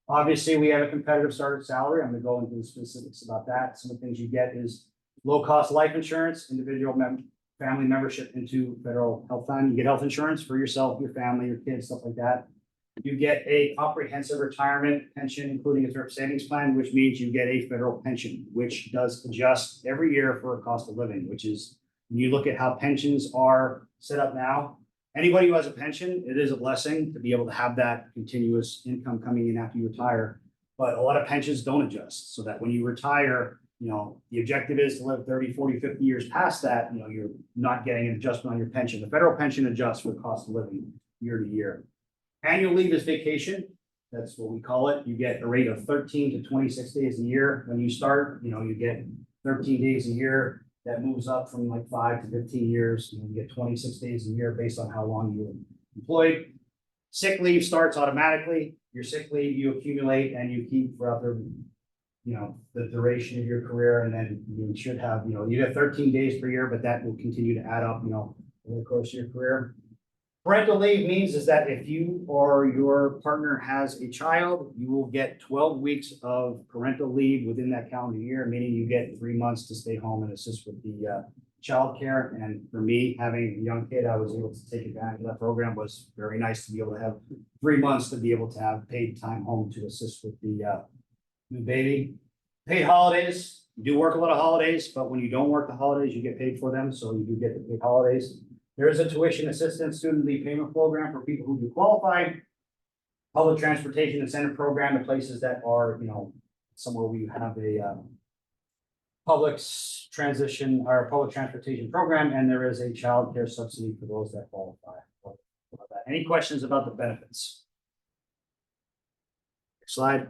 Obviously, we have a competitive starting salary. I'm going to go into the specifics about that. Some of the things you get is low-cost life insurance, individual family membership into federal health fund. You get health insurance for yourself, your family, your kids, stuff like that. You get a comprehensive retirement pension, including a thrift savings plan, which means you get a federal pension, which does adjust every year for a cost of living, which is, when you look at how pensions are set up now, anybody who has a pension, it is a blessing to be able to have that continuous income coming in after you retire. But a lot of pensions don't adjust, so that when you retire, the objective is to live 30, 40, 50 years past that, you're not getting an adjustment on your pension. The federal pension adjusts for the cost of living year to year. Annual leave is vacation. That's what we call it. You get a rate of 13 to 26 days a year. When you start, you get 13 days a year. That moves up from like 5 to 15 years. You get 26 days a year based on how long you were employed. Sick leave starts automatically. Your sick leave you accumulate and you keep throughout the duration of your career, and then you should have, you have 13 days per year, but that will continue to add up, over the course of your career. Parental leave means is that if you or your partner has a child, you will get 12 weeks of parental leave within that calendar year, meaning you get 3 months to stay home and assist with the childcare. And for me, having a young kid, I was able to take advantage of that program. Was very nice to be able to have 3 months to be able to have paid time home to assist with the new baby. Paid holidays, you do work a lot of holidays, but when you don't work the holidays, you get paid for them. So you do get the paid holidays. There is a tuition assistance student leave payment program for people who do qualify. Public transportation incentive program in places that are, somewhere we have a public transportation program, and there is a child care subsidy for those that qualify. Any questions about the benefits? Next slide.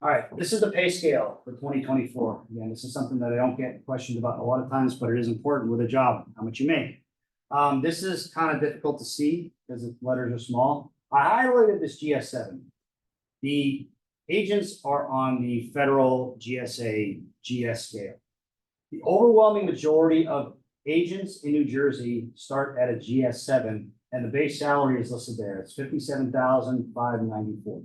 All right, this is the pay scale for 2024. Again, this is something that I don't get questioned about a lot of times, but it is important with a job, how much you make. This is kind of difficult to see because the letters are small. I highlighted this GS7. The agents are on the federal GSA GS scale. The overwhelming majority of agents in New Jersey start at a GS7, and the base salary is listed there. It's $57,594.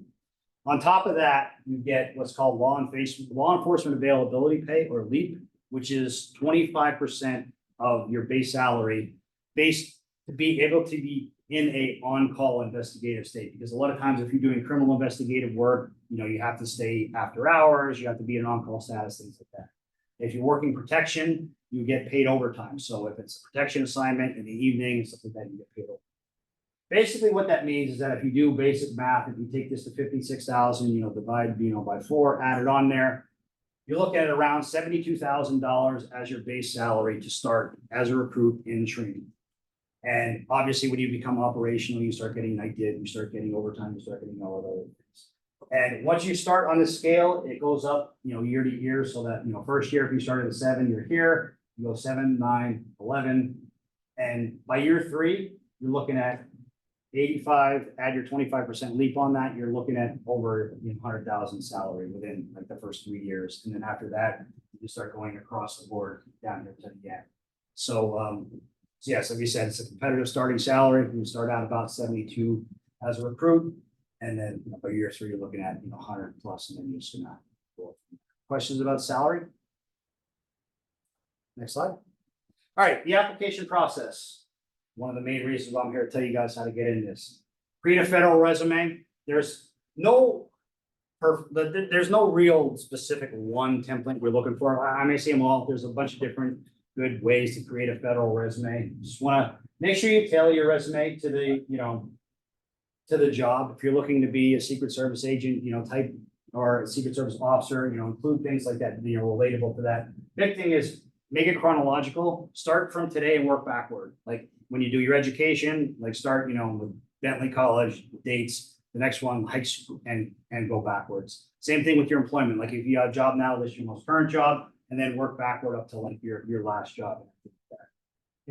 On top of that, you get what's called law enforcement availability pay, or LEAP, which is 25% of your base salary, based to be able to be in a on-call investigative state. Because a lot of times, if you're doing criminal investigative work, you have to stay after hours, you have to be in on-call status, things like that. If you're working protection, you get paid overtime. So if it's a protection assignment in the evening and stuff like that, you get paid overtime. Basically, what that means is that if you do basic math, if you take this to 56,000, divide, by 4, add it on there, you're looking at around $72,000 as your base salary to start as a recruit in training. And obviously, when you become operational, you start getting night div, you start getting overtime, you start getting all of those things. And once you start on the scale, it goes up, year to year, so that, first year, if you started at 7, you're here, you go 7, 9, 11. And by year 3, you're looking at 85, add your 25% leap on that, you're looking at over 100,000 salary within like the first 3 years. And then after that, you start going across the board down here to the end. So, yes, like we said, it's a competitive starting salary. You start out about 72 as a recruit. And then by year 3, you're looking at 100 plus, and then you're just gonna go. Questions about salary? Next slide. All right, the application process. One of the main reasons why I'm here to tell you guys how to get in this. Create a federal resume. There's no real specific one template we're looking for. I may say them all. There's a bunch of different good ways to create a federal resume. Just want to make sure you tailor your resume to the, to the job. If you're looking to be a Secret Service agent, type, or a Secret Service officer, include things like that, relatable to that. Big thing is make it chronological. Start from today and work backward. Like when you do your education, like start, with Bentley College dates, the next one, high school, and go backwards. Same thing with your employment. Like if you have a job now, list your most current job, and then work backward up to like your last job.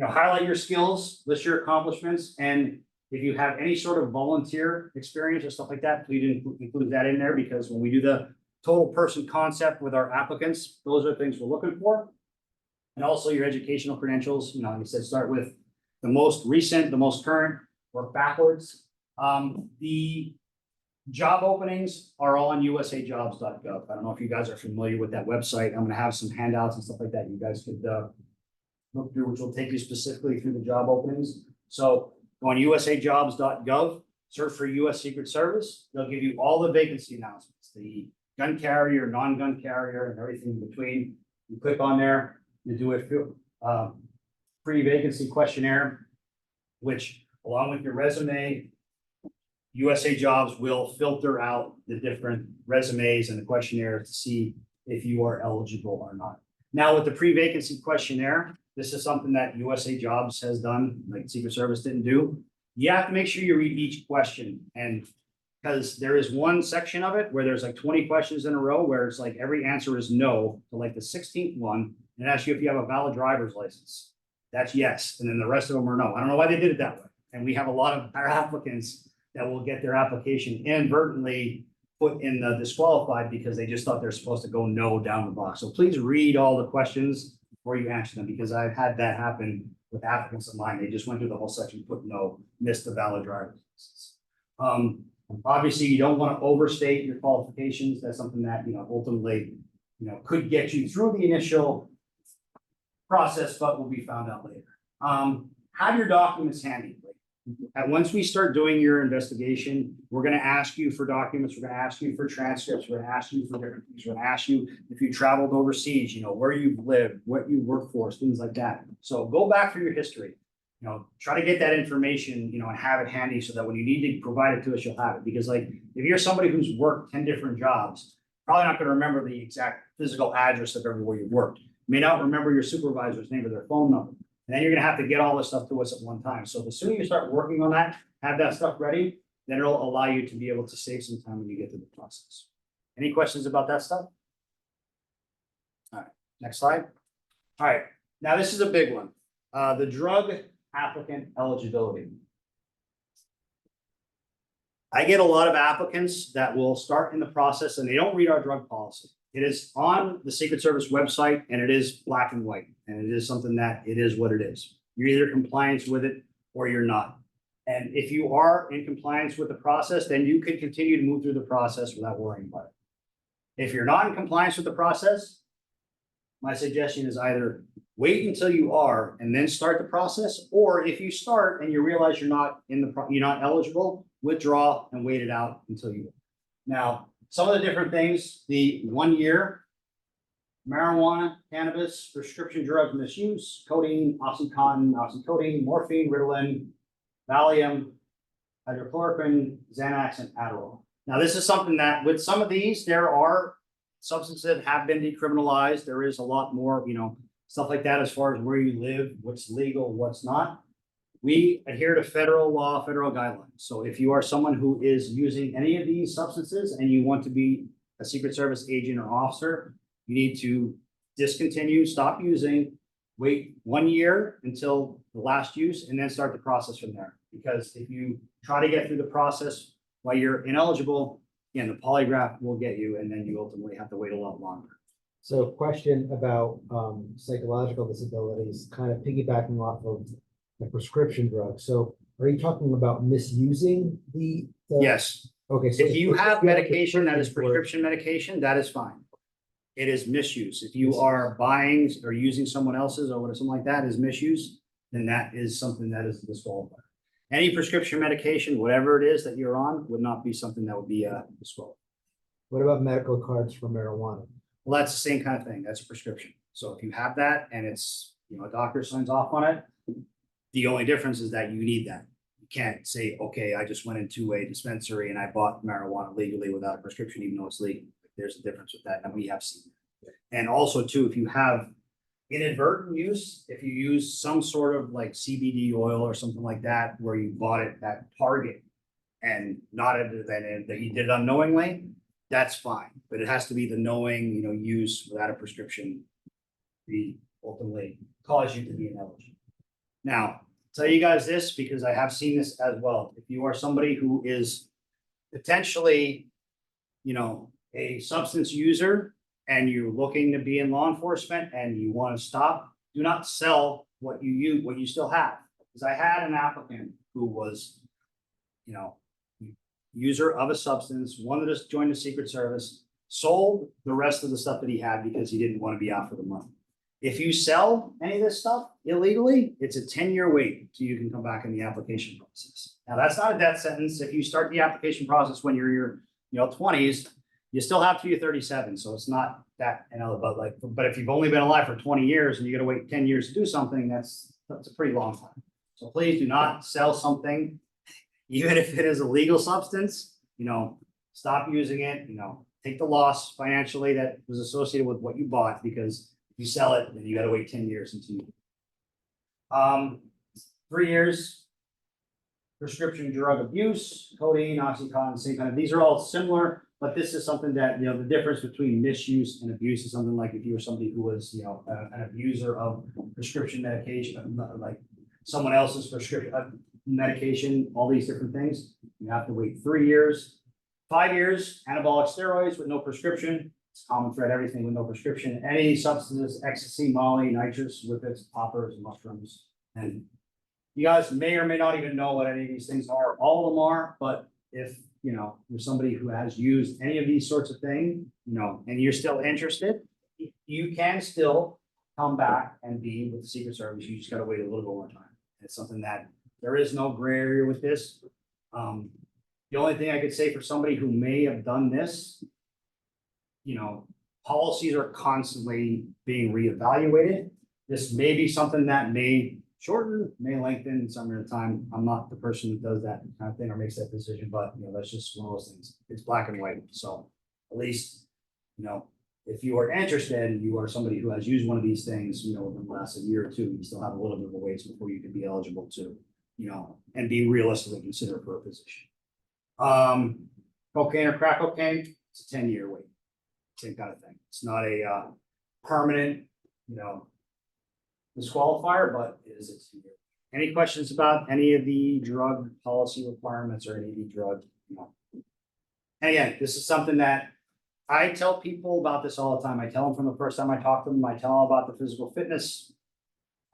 Highlight your skills, list your accomplishments, and if you have any sort of volunteer experience or stuff like that, please include that in there, because when we do the total person concept with our applicants, those are things we're looking for. And also your educational credentials, like I said, start with the most recent, the most current, work backwards. The job openings are all on usajobs.gov. I don't know if you guys are familiar with that website. I'm going to have some handouts and stuff like that you guys could look through, which will take you specifically through the job openings. So go on usajobs.gov, search for U.S. Secret Service. They'll give you all the vacancy announcements, the gun carrier, non-gun carrier, and everything in between. You click on there, you do a pre-vacancy questionnaire, which along with your resume, USA Jobs will filter out the different resumes and the questionnaire to see if you are eligible or not. Now with the pre-vacancy questionnaire, this is something that USA Jobs has done, like Secret Service didn't do. You have to make sure you read each question, and because there is one section of it where there's like 20 questions in a row where it's like every answer is no to like the 16th one, and asks you if you have a valid driver's license. That's yes, and then the rest of them are no. I don't know why they did it that way. And we have a lot of our applicants that will get their application inadvertently put in the disqualified because they just thought they're supposed to go no down the box. So please read all the questions before you answer them, because I've had that happen with applicants of mine. They just went through the whole section, put no, missed the valid driver's license. Obviously, you don't want to overstate your qualifications. That's something that, ultimately, could get you through the initial process, but will be found out later. Have your documents handy. Once we start doing your investigation, we're going to ask you for documents. We're going to ask you for transcripts. We're going to ask you for different things. We're going to ask you if you traveled overseas, where you've lived, what you work for, things like that. So go back through your history. Try to get that information, and have it handy so that when you need to provide it to us, you'll have it. Because like, if you're somebody who's worked 10 different jobs, probably not going to remember the exact physical address of everywhere you worked. You may not remember your supervisor's name or their phone number. And then you're going to have to get all this stuff to us at one time. So the sooner you start working on that, have that stuff ready, then it'll allow you to be able to save some time when you get to the process. Any questions about that stuff? All right, next slide. All right, now this is a big one. The drug applicant eligibility. I get a lot of applicants that will start in the process and they don't read our drug policy. It is on the Secret Service website and it is black and white. And it is something that it is what it is. You're either compliant with it or you're not. And if you are in compliance with the process, then you can continue to move through the process without worrying about it. If you're not in compliance with the process, my suggestion is either wait until you are and then start the process, or if you start and you realize you're not you're not eligible, withdraw and wait it out until you. Now, some of the different things, the 1 year marijuana, cannabis, prescription drug misuse, codeine, oxycontin, oxycodone, morphine, Ritalin, Valium, hydrochloroquine, Xanax, and Adderall. Now, this is something that with some of these, there are substances that have been decriminalized. There is a lot more, stuff like that as far as where you live, what's legal, what's not. We adhere to federal law, federal guidelines. So if you are someone who is using any of these substances and you want to be a Secret Service agent or officer, you need to discontinue, stop using, wait 1 year until the last use, and then start the process from there. Because if you try to get through the process while you're ineligible, again, the polygraph will get you, and then you ultimately have to wait a lot longer. So question about psychological disabilities, kind of piggybacking off of the prescription drug. So are you talking about misusing the? Yes, Okay. So if you have medication that is for- prescription medication, that is fine. It is misuse. If you are buying or using someone else's or something like that is misuse, then that is something that is disqualified. Any prescription medication, whatever it is that you're on, would not be something that would be disqualified. What about medical cards for marijuana? Well, that's the same kind of thing. That's a prescription. So if you have that and it's, a doctor signs off on it, the only difference is that you need that. You can't say, okay, I just went into a dispensary and I bought marijuana legally without a prescription, even though it's legal. There's a difference with that, and we have seen that. And also too, if you have inadvertent use, if you use some sort of like CBD oil or something like that, where you bought it at Target and not that you did it unknowingly, that's fine. But it has to be the knowing, use without a prescription, be ultimately cause you to be ineligible. Now, tell you guys this because I have seen this as well. If you are somebody who is potentially, a substance user and you're looking to be in law enforcement and you want to stop, do not sell what you use, what you still have. Because I had an applicant who was, user of a substance, wanted to join the Secret Service, sold the rest of the stuff that he had because he didn't want to be out for the money. If you sell any of this stuff illegally, it's a 10-year wait till you can come back in the application process. Now, that's not a death sentence. If you start the application process when you're in your 20s, you still have to be 37. So it's not that, but if you've only been alive for 20 years and you got to wait 10 years to do something, that's a pretty long time. So please do not sell something, even if it is a legal substance, stop using it, take the loss financially that was associated with what you bought, because if you sell it, then you got to wait 10 years until you. 3 years, prescription drug abuse, codeine, oxycontin, same kind of, these are all similar, but this is something that, the difference between misuse and abuse is something like if you were somebody who was, an abuser of prescription medication, like someone else's prescription medication, all these different things, you have to wait 3 years. 5 years, anabolic steroids with no prescription. It's common thread, everything with no prescription. Any substances, ecstasy, molly, nitrous, whippets, poppers, mushrooms. And you guys may or may not even know what any of these things are. All of them are, but if you're somebody who has used any of these sorts of things, and you're still interested, you can still come back and be with the Secret Service. You just got to wait a little bit more time. It's something that there is no gray area with this. The only thing I could say for somebody who may have done this, policies are constantly being reevaluated. This may be something that may shorten, may lengthen some of the time. I'm not the person who does that kind of thing or makes that decision, but that's just one of those things. It's black and white. So at least, if you are interested and you are somebody who has used one of these things, within the last year or two, you still have a little bit of a ways before you can be eligible to, and be realistically considered for a position. Cocaine or crack cocaine, it's a 10-year wait. Same kind of thing. It's not a permanent, disqualifier, but it is a 2-year. Any questions about any of the drug policy requirements or any of the drug, And again, this is something that I tell people about this all the time. I tell them from the first time I talk to them, I tell them about the physical fitness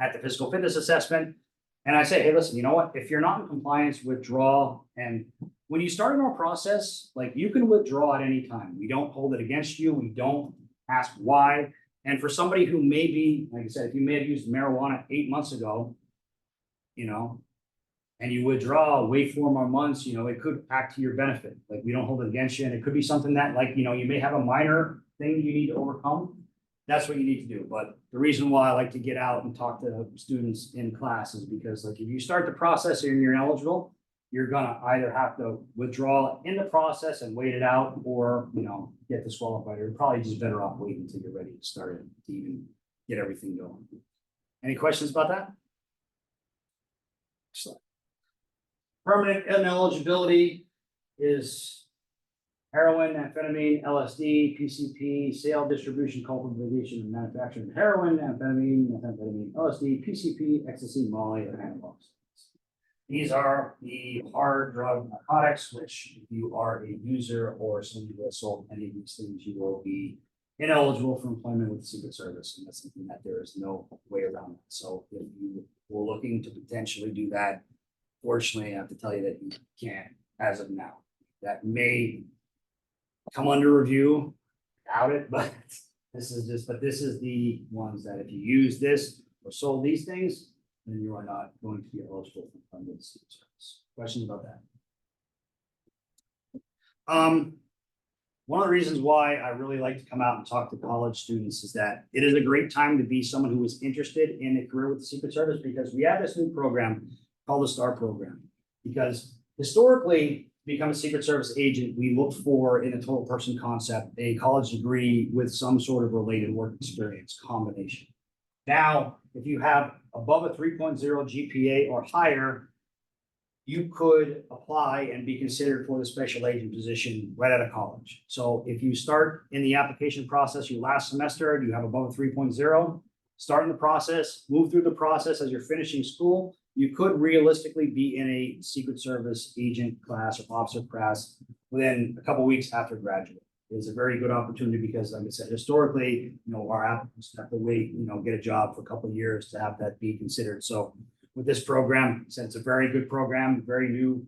at the physical fitness assessment. And I say, hey, listen, you know what? If you're not in compliance, withdraw. And when you start in our process, like you can withdraw at any time. We don't hold it against you. We don't ask why. And for somebody who may be, like I said, if you may have used marijuana 8 months ago, and you withdraw, wait 4 more months, it could act to your benefit. Like we don't hold it against you. And it could be something that you may have a minor thing you need to overcome. That's what you need to do. But the reason why I like to get out and talk to students in class is because if you start the process and you're ineligible, you're gonna either have to withdraw in the process and wait it out or, get disqualified. You're probably just better off waiting until you're ready to start it to even get everything going. Any questions about that? Excellent. Permanent ineligibility is heroin, amphetamine, LSD, PCP, sale, distribution, cultivation, and manufacturing of heroin, amphetamine, methamphetamine, LSD, PCP, ecstasy, Molly, or anabolic. These are the hard drug narcotics, which if you are a user or somebody who has sold any of these things, you will be ineligible for employment with the Secret Service. And that's something that there is no way around. So if you were looking to potentially do that, fortunately, I have to tell you that you can't as of now. That may come under review, doubt it, but this is the ones that if you use this or sold these things, then you are not going to be eligible for funded Secret Service. Questions about that? One of the reasons why I really like to come out and talk to college students is that it is a great time to be someone who is interested in a career with the Secret Service because we have this new program called the STAR program. Because historically, to become a Secret Service agent, we look for, in a total person concept, a college degree with some sort of related work experience combination. Now, if you have above a 3.0 GPA or higher, you could apply and be considered for the special agent position right out of college. So if you start in the application process, your last semester, you have above a 3.0, start in the process, move through the process as you're finishing school, you could realistically be in a Secret Service agent class or officer class within a couple of weeks after graduating. It's a very good opportunity because, like I said, historically, our applicants have to wait, get a job for a couple of years to have that be considered. So with this program, since it's a very good program, very new,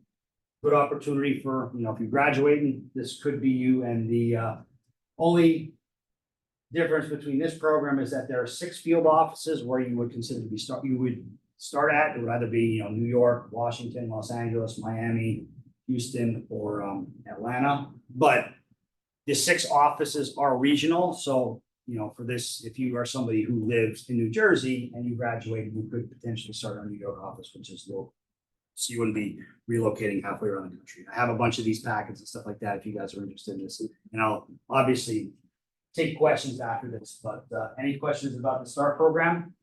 good opportunity for, if you're graduating, this could be you. And the only difference between this program is that there are 6 field offices where you would consider to be start at. It would either be, New York, Washington, Los Angeles, Miami, Houston, or Atlanta. But the 6 offices are regional. So, for this, if you are somebody who lives in New Jersey and you graduate, you could potentially start our New York office, which is local. So you wouldn't be relocating halfway around the country. I have a bunch of these packets and stuff like that if you guys are interested in this. And I'll obviously take questions after this, but any questions about the START program?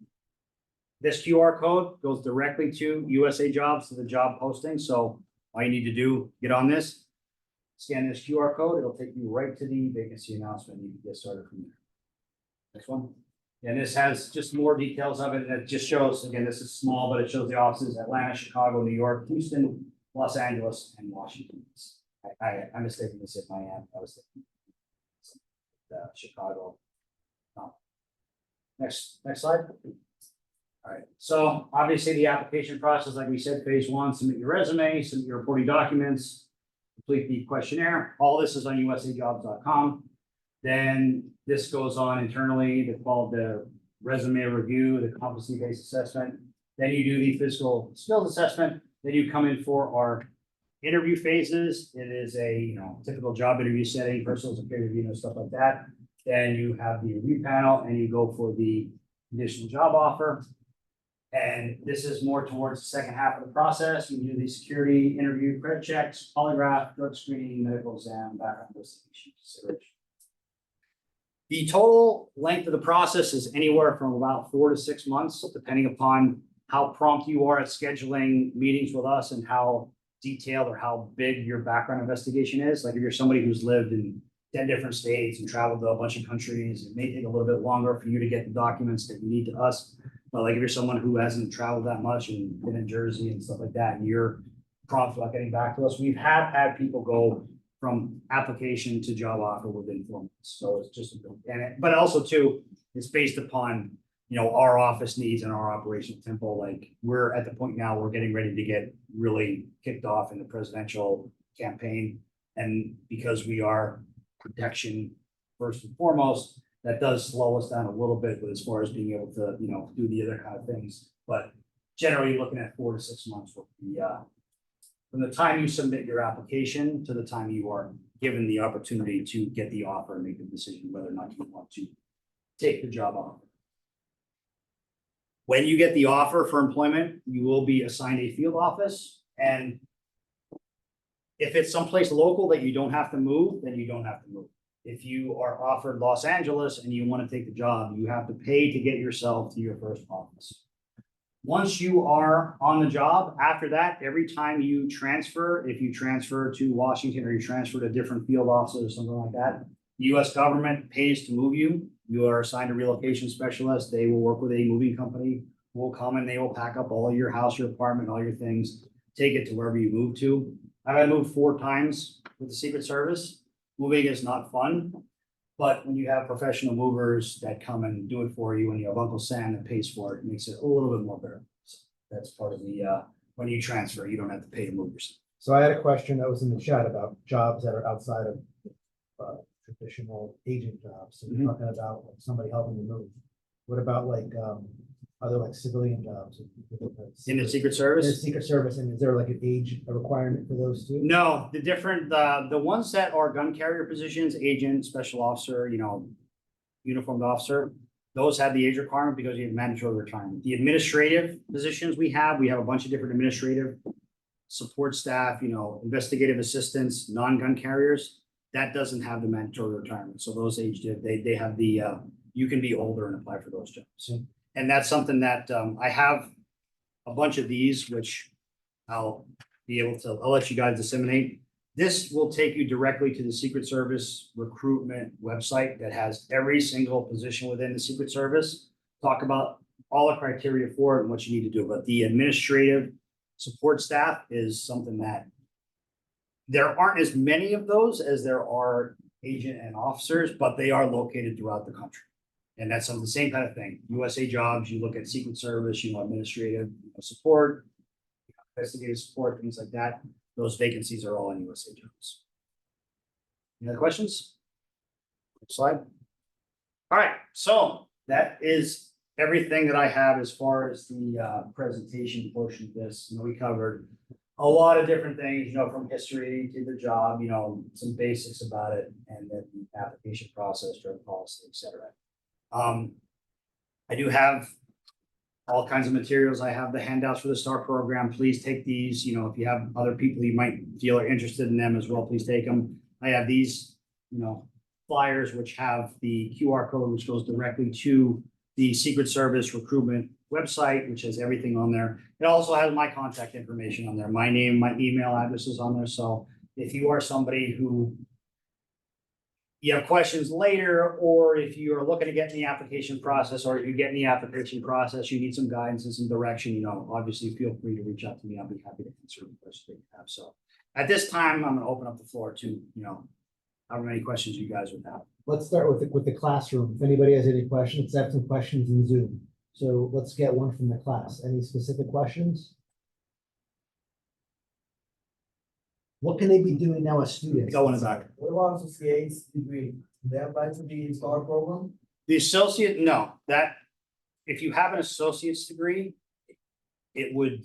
This QR code goes directly to USA Jobs, to the job posting. So all you need to do, get on this, scan this QR code, it'll take you right to the vacancy announcement. You can get started from there. Next one. And this has just more details of it. And it just shows, again, this is small, but it shows the offices: Atlanta, Chicago, New York, Houston, Los Angeles, and Washington. I mistaken this at Miami. I was thinking Chicago. Next slide. All right, so obviously the application process, like we said, phase 1, submit your resume, submit your reporting documents, complete the questionnaire. All this is on usajobs.com. Then this goes on internally. They call the resume review, the competency-based assessment. Then you do the physical skills assessment. Then you come in for our interview phases. It is a typical job interview setting, personal and peer review, stuff like that. Then you have the review panel and you go for the conditional job offer. And this is more towards the second half of the process. You do the security interview, credit checks, polygraph, drug screening, medical exam, background investigation consideration. The total length of the process is anywhere from about 4 to 6 months, depending upon how prompt you are at scheduling meetings with us and how detailed or how big your background investigation is. Like if you're somebody who's lived in 10 different states and traveled to a bunch of countries, it may take a little bit longer for you to get the documents that you need to us. But like if you're someone who hasn't traveled that much and been in Jersey and stuff like that, and you're prompt about getting back to us, we've had people go from application to job offer within 4 months. So it's just, but also too, it's based upon, our office needs and our operational tempo. Like we're at the point now, we're getting ready to get really kicked off in the presidential campaign. And because we are protection first and foremost, that does slow us down a little bit, but as far as being able to, do the other kind of things. But generally looking at 4 to 6 months will be, from the time you submit your application to the time you are given the opportunity to get the offer and make a decision whether or not you want to take the job offer. When you get the offer for employment, you will be assigned a field office, and if it's someplace local that you don't have to move, then you don't have to move. If you are offered Los Angeles and you want to take the job, you have to pay to get yourself to your first office. Once you are on the job, after that, every time you transfer, if you transfer to Washington or you transfer to different field offices or something like that, the US government pays to move you. You are assigned a relocation specialist. They will work with a moving company, who will come and they will pack up all your house, your apartment, all your things, take it to wherever you move to. I've had to move 4 times with the Secret Service. Moving is not fun, but when you have professional movers that come and do it for you and you have Uncle Sam that pays for it, it makes it a little bit more better. So that's part of the, when you transfer, you don't have to pay to move yourself. So I had a question that was in the chat about jobs that are outside of traditional agent jobs. So we're talking about like somebody helping you move. What about like other like civilian jobs? In the Secret Service? In the Secret Service, and is there like an age requirement for those too? No, the different, the ones that are gun carrier positions, agent, special officer, uniformed officer, those have the age requirement because you have mandatory retirement. The administrative positions we have a bunch of different administrative support staff, investigative assistants, non-gun carriers. That doesn't have the mandatory retirement. So those age, they have the, you can be older and apply for those jobs. And that's something that I have a bunch of these, which I'll let you guys disseminate. This will take you directly to the Secret Service recruitment website that has every single position within the Secret Service. Talk about all the criteria for it and what you need to do. But the administrative support staff is something that there aren't as many of those as there are agent and officers, but they are located throughout the country. And that's the same kind of thing. USA jobs, you look at Secret Service, administrative support, investigative support, things like that. Those vacancies are all in USA jobs. Any other questions? Next slide. All right, so that is everything that I have as far as the presentation portion of this. We covered a lot of different things, from history to the job, some basics about it, and then the application process, drug policy, etc. I do have all kinds of materials. I have the handouts for the STAR program. Please take these. If you have other people you might feel are interested in them as well, please take them. I have these, flyers, which have the QR code, which goes directly to the Secret Service recruitment website, which has everything on there. It also has my contact information on there. My name, my email address is on there. So if you are somebody who you have questions later, or if you are looking to get in the application process, or if you get in the application process, you need some guidance and some direction, obviously feel free to reach out to me. I'll be happy to answer the questions that you have. So at this time, I'm going to open up the floor to, however many questions you guys would have. Let's start with the classroom. If anybody has any questions, let's have some questions in Zoom. So let's get one from the class. Any specific questions? What can they be doing now as students? Go in the back. What about associate's degree? They apply to the STAR program? The associate, no, that if you have an associate's degree, it would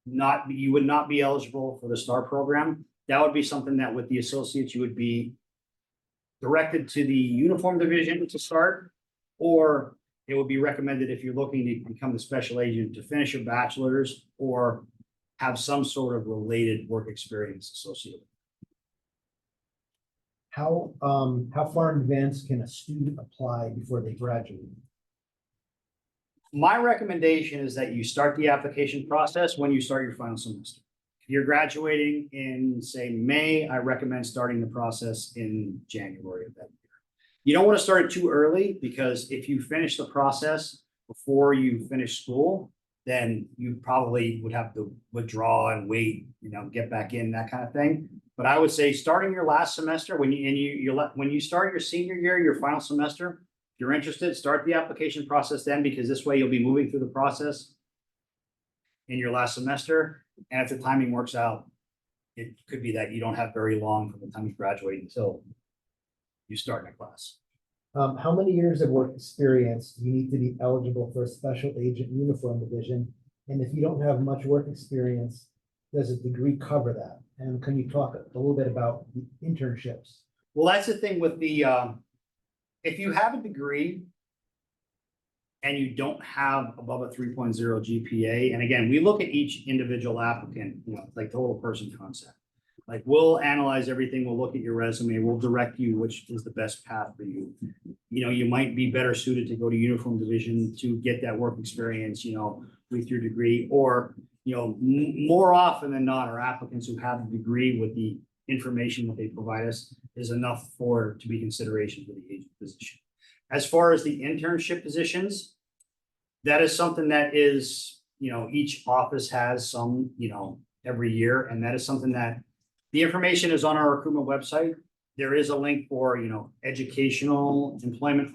not be, you would not be eligible for the STAR program. That would be something that with the associates, you would be directed to the uniform division to start, or it would be recommended if you're looking to become the special agent to finish your bachelor's or have some sort of related work experience associated. How far in advance can a student apply before they graduate? My recommendation is that you start the application process when you start your final semester. you're graduating in, say, May, I recommend starting the process in January of that year. You don't want to start it too early, because if you finish the process before you finish school, then you probably would have to withdraw and wait, get back in, that kind of thing. But I would say starting your last semester, when you start your senior year, your final semester, if you're interested, start the application process then, because this way you'll be moving through the process in your last semester. And if the timing works out, it could be that you don't have very long from the time you graduate until you start in a class. How many years of work experience do you need to be eligible for a special agent uniform division? And if you don't have much work experience, does a degree cover that? And can you talk a little bit about the internships? Well, that's the thing with the, if you have a degree and you don't have above a 3.0 GPA, and again, we look at each individual applicant, like the whole person concept. Like, we'll analyze everything, we'll look at your resume, we'll direct you which is the best path for you. You might be better suited to go to uniform division to get that work experience, with your degree, or, more often than not, our applicants who have a degree with the information that they provide us is enough to be consideration for the agent position. As far as the internship positions, that is something that is, each office has some, every year, and that is something that the information is on our recruitment website. There is a link for, educational employment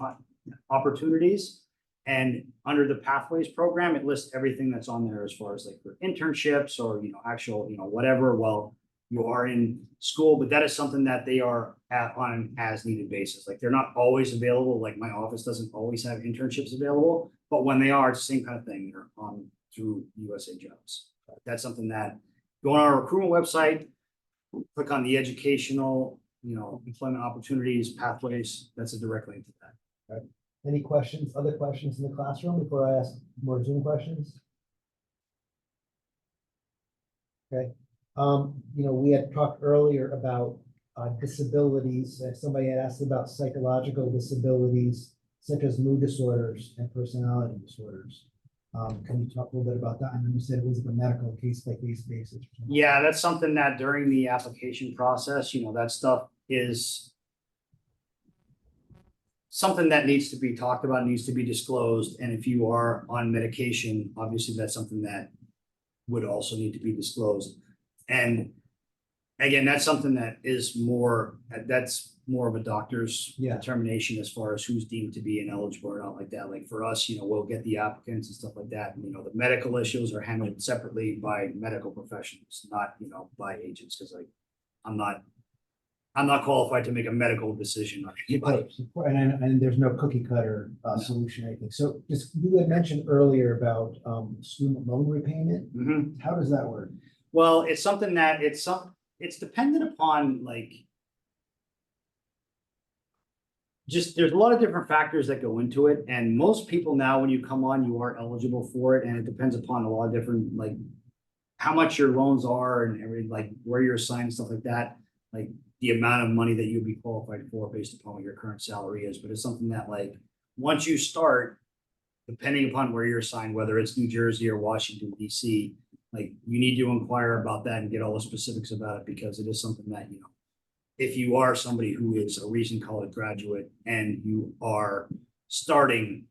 opportunities. And under the Pathways program, it lists everything that's on there as far as like for internships or, actual, whatever, while you are in school. But that is something that they are on an as needed basis. Like, they're not always available. Like, my office doesn't always have internships available, but when they are, it's the same kind of thing. They're on through USA Jobs. That's something that go on our recruitment website, click on the educational, employment opportunities, pathways. That's a direct link to that. Right. Any questions, other questions in the classroom before I ask more Zoom questions? Okay. We had talked earlier about disabilities. Somebody had asked about psychological disabilities, such as mood disorders and personality disorders. Can you talk a little bit about that? I know you said it was a medical case-by-case basis. Yeah, that's something that during the application process, that stuff is something that needs to be talked about, needs to be disclosed. And if you are on medication, obviously that's something that would also need to be disclosed. And again, that's something that's more of a doctor's determination as far as who's deemed to be ineligible or not like that. Like, for us, we'll get the applicants and stuff like that. And, the medical issues are handled separately by medical professionals, not, by agents. Cause like, I'm not qualified to make a medical decision on anybody. And there's no cookie cutter solution or anything. So you had mentioned earlier about student loan repayment. Mhm. How does that work? Well, it's something that it's dependent upon, like, just there's a lot of different factors that go into it. And most people now, when you come on, you are eligible for it. And it depends upon a lot of different, like, how much your loans are and everything, like where you're assigned, stuff like that. Like, the amount of money that you'll be qualified for based upon what your current salary is. But it's something that, like, once you start, depending upon where you're assigned, whether it's New Jersey or Washington, DC, like, you need to inquire about that and get all the specifics about it, because it is something that, if you are somebody who is a recent college graduate and you are starting,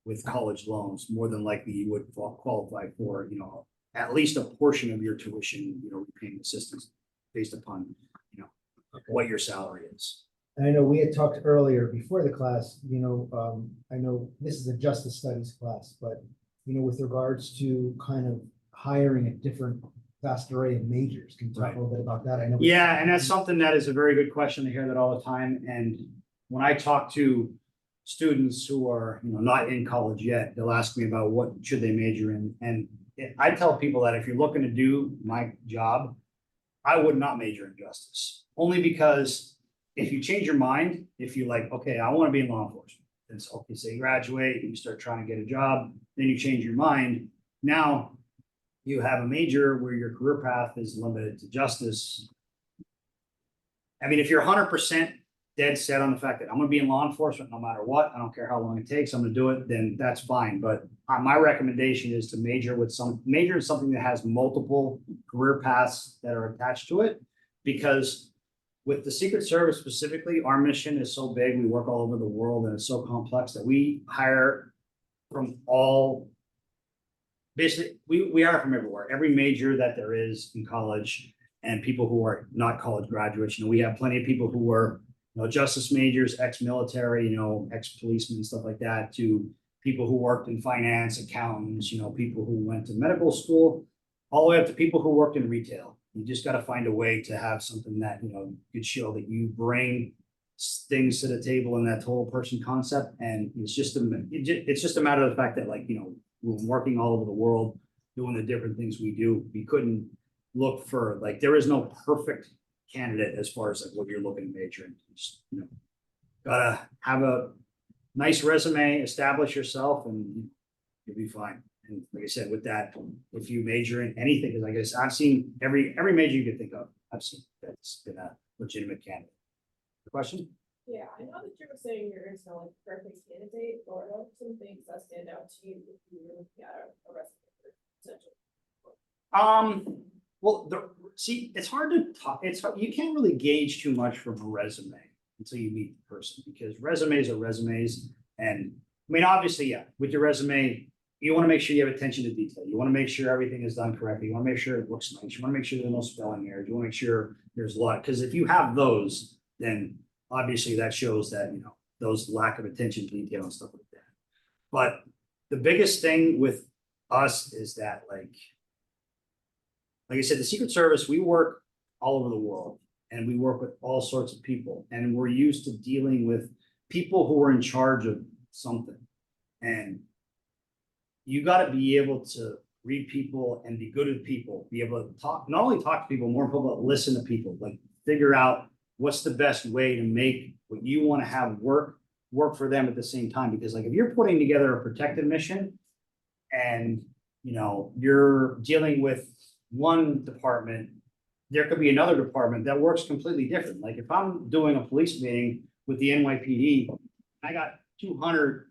with college loans, more than likely you would qualify for, at least a portion of your tuition, repayment assistance based upon, what your salary is. And I know we had talked earlier before the class, I know this is a justice studies class, but, with regards to kind of hiring a different vast array of majors, can you talk a little bit about that? I know. Yeah, and that's something that is a very good question. I hear that all the time. And when I talk to students who are, not in college yet, they'll ask me about what should they major in. And I tell people that if you're looking to do my job, I would not major in justice, only because if you change your mind, if you like, okay, I want to be in law enforcement, then it's okay, say you graduate and you start trying to get a job, then you change your mind. Now you have a major where your career path is limited to justice. I mean, if you're 100% dead set on the fact that I'm going to be in law enforcement no matter what, I don't care how long it takes, I'm going to do it, then that's fine. But my recommendation is to major in something that has multiple career paths that are attached to it. Because with the Secret Service specifically, our mission is so big, we work all over the world and it's so complex that we hire from all, basically, we hire from everywhere, every major that there is in college and people who are not college graduates. We have plenty of people who are, justice majors, ex-military, ex-policemen, stuff like that, to people who worked in finance, accountants, people who went to medical school, all the way up to people who worked in retail. You just got to find a way to have something that, could show that you bring things to the table in that whole person concept. And it's just a matter of the fact that, we're working all over the world, doing the different things we do. We couldn't look for, there is no perfect candidate as far as what you're looking to major in. Just, gotta have a nice resume, establish yourself, and you'll be fine. And like I said, with that, if you major in anything, because I guess I've seen every major you could think of, I've seen that's been a legitimate candidate. Question? Yeah, I know that you were saying you're not like perfect candidate, or what are some things that stand out to you if you were looking at a resume potential? Well, it's hard to talk. You can't really gauge too much from a resume until you meet the person, because resumes are resumes. And I mean, obviously, yeah, with your resume, you want to make sure you have attention to detail. You want to make sure everything is done correctly. You want to make sure it looks nice. You want to make sure there's no spelling errors. You want to make sure there's a lot, because if you have those, then obviously that shows that, those lack of attention to detail and stuff like that. But the biggest thing with us is that, like I said, the Secret Service, we work all over the world and we work with all sorts of people, and we're used to dealing with people who are in charge of something. And you got to be able to read people and be good with people, be able to talk, not only talk to people, more important, but listen to people, figure out what's the best way to make what you want to have work for them at the same time. Because if you're putting together a protective mission and, you're dealing with one department, there could be another department that works completely different. Like if I'm doing a police meeting with the NYPD, I got 200,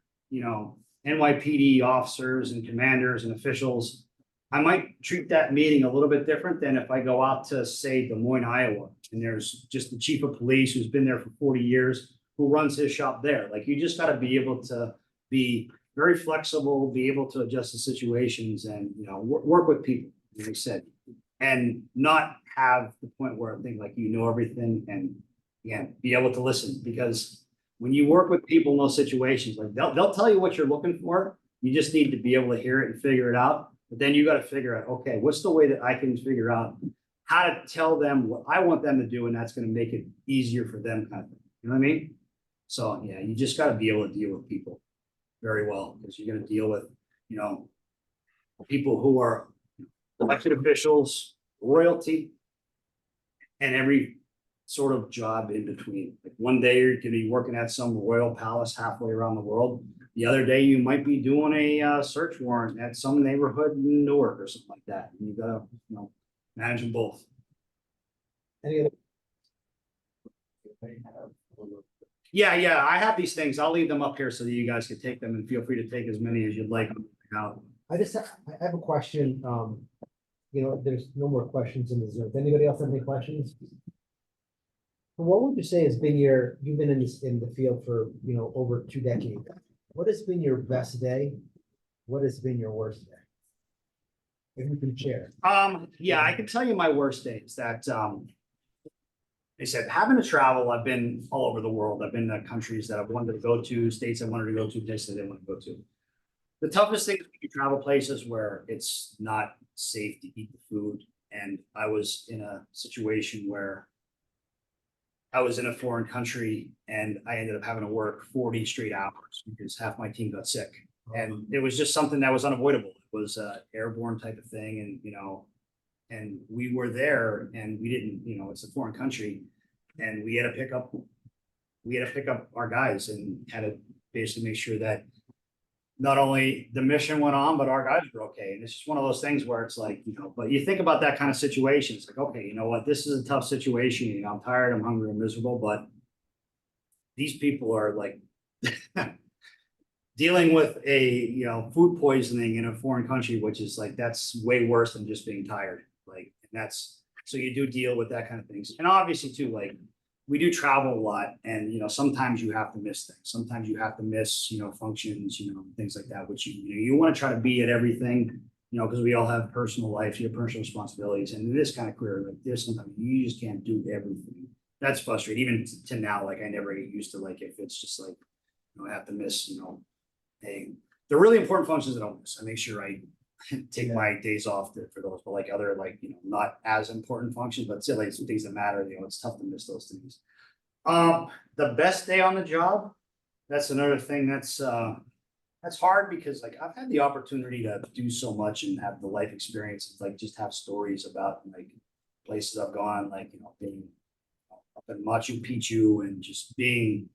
NYPD officers and commanders and officials. I might treat that meeting a little bit different than if I go out to, say, Des Moines, Iowa, and there's just the chief of police who's been there for 40 years, who runs his shop there. You just got to be able to be very flexible, be able to adjust to situations, and work with people, like I said, and not have the point where I think everything, and again, be able to listen. Because when you work with people in those situations, they'll tell you what you're looking for. You just need to be able to hear it and figure it out. But then you got to figure out, okay, what's the way that I can figure out how to tell them what I want them to do, and that's going to make it easier for them, kind of thing. You know what I mean? So yeah, you just got to be able to deal with people very well, because you're going to deal with, people who are elected officials, royalty, and every sort of job in between. One day you're going to be working at some royal palace halfway around the world. The other day you might be doing a search warrant at some neighborhood in Newark or something like that. And you got to, manage them both. Any other? Yeah, I have these things. I'll leave them up here so that you guys can take them, and feel free to take as many as you'd like. I have a question. There's no more questions in the Zoom. Does anybody else have any questions? What would you say has been you've been in the field for, over 2 decades. What has been your best day? What has been your worst day? If you can share. Yeah, I can tell you my worst days. That I said, having to travel, I've been all over the world. I've been to countries that I've wanted to go to, states I wanted to go to, places I didn't want to go to. The toughest thing is when you travel places where it's not safe to eat the food. And I was in a situation where I was in a foreign country and I ended up having to work 40 straight hours because half my team got sick. And it was just something that was unavoidable. It was an airborne type of thing. And, and we were there and we didn't, it's a foreign country, and we had to pick up our guys and had to basically make sure that not only the mission went on, but our guys were okay. And it's just one of those things where it's but you think about that kind of situation. It's okay, you know what, this is a tough situation. I'm tired, I'm hungry, I'm miserable, but these people are dealing with food poisoning in a foreign country, which is like, that's way worse than just being tired. Like, and that's, so you do deal with that kind of things. And obviously too, like, we do travel a lot and, sometimes you have to miss things. Sometimes you have to miss, functions, things like that, which you want to try to be at everything, because we all have personal life, you have personal responsibilities. And in this kind of career, like there's sometimes you just can't do everything. That's frustrating. Even to now, like I never get used to like, if it's just like, I have to miss, the really important functions that I don't miss. I make sure I take my days off for those, but like other, like, not as important functions, but still like some things that matter, it's tough to miss those things. The best day on the job, that's another thing that's hard because like I've had the opportunity to do so much and have the life experience, like just have stories about like places I've gone, like, being up in Machu Picchu and just being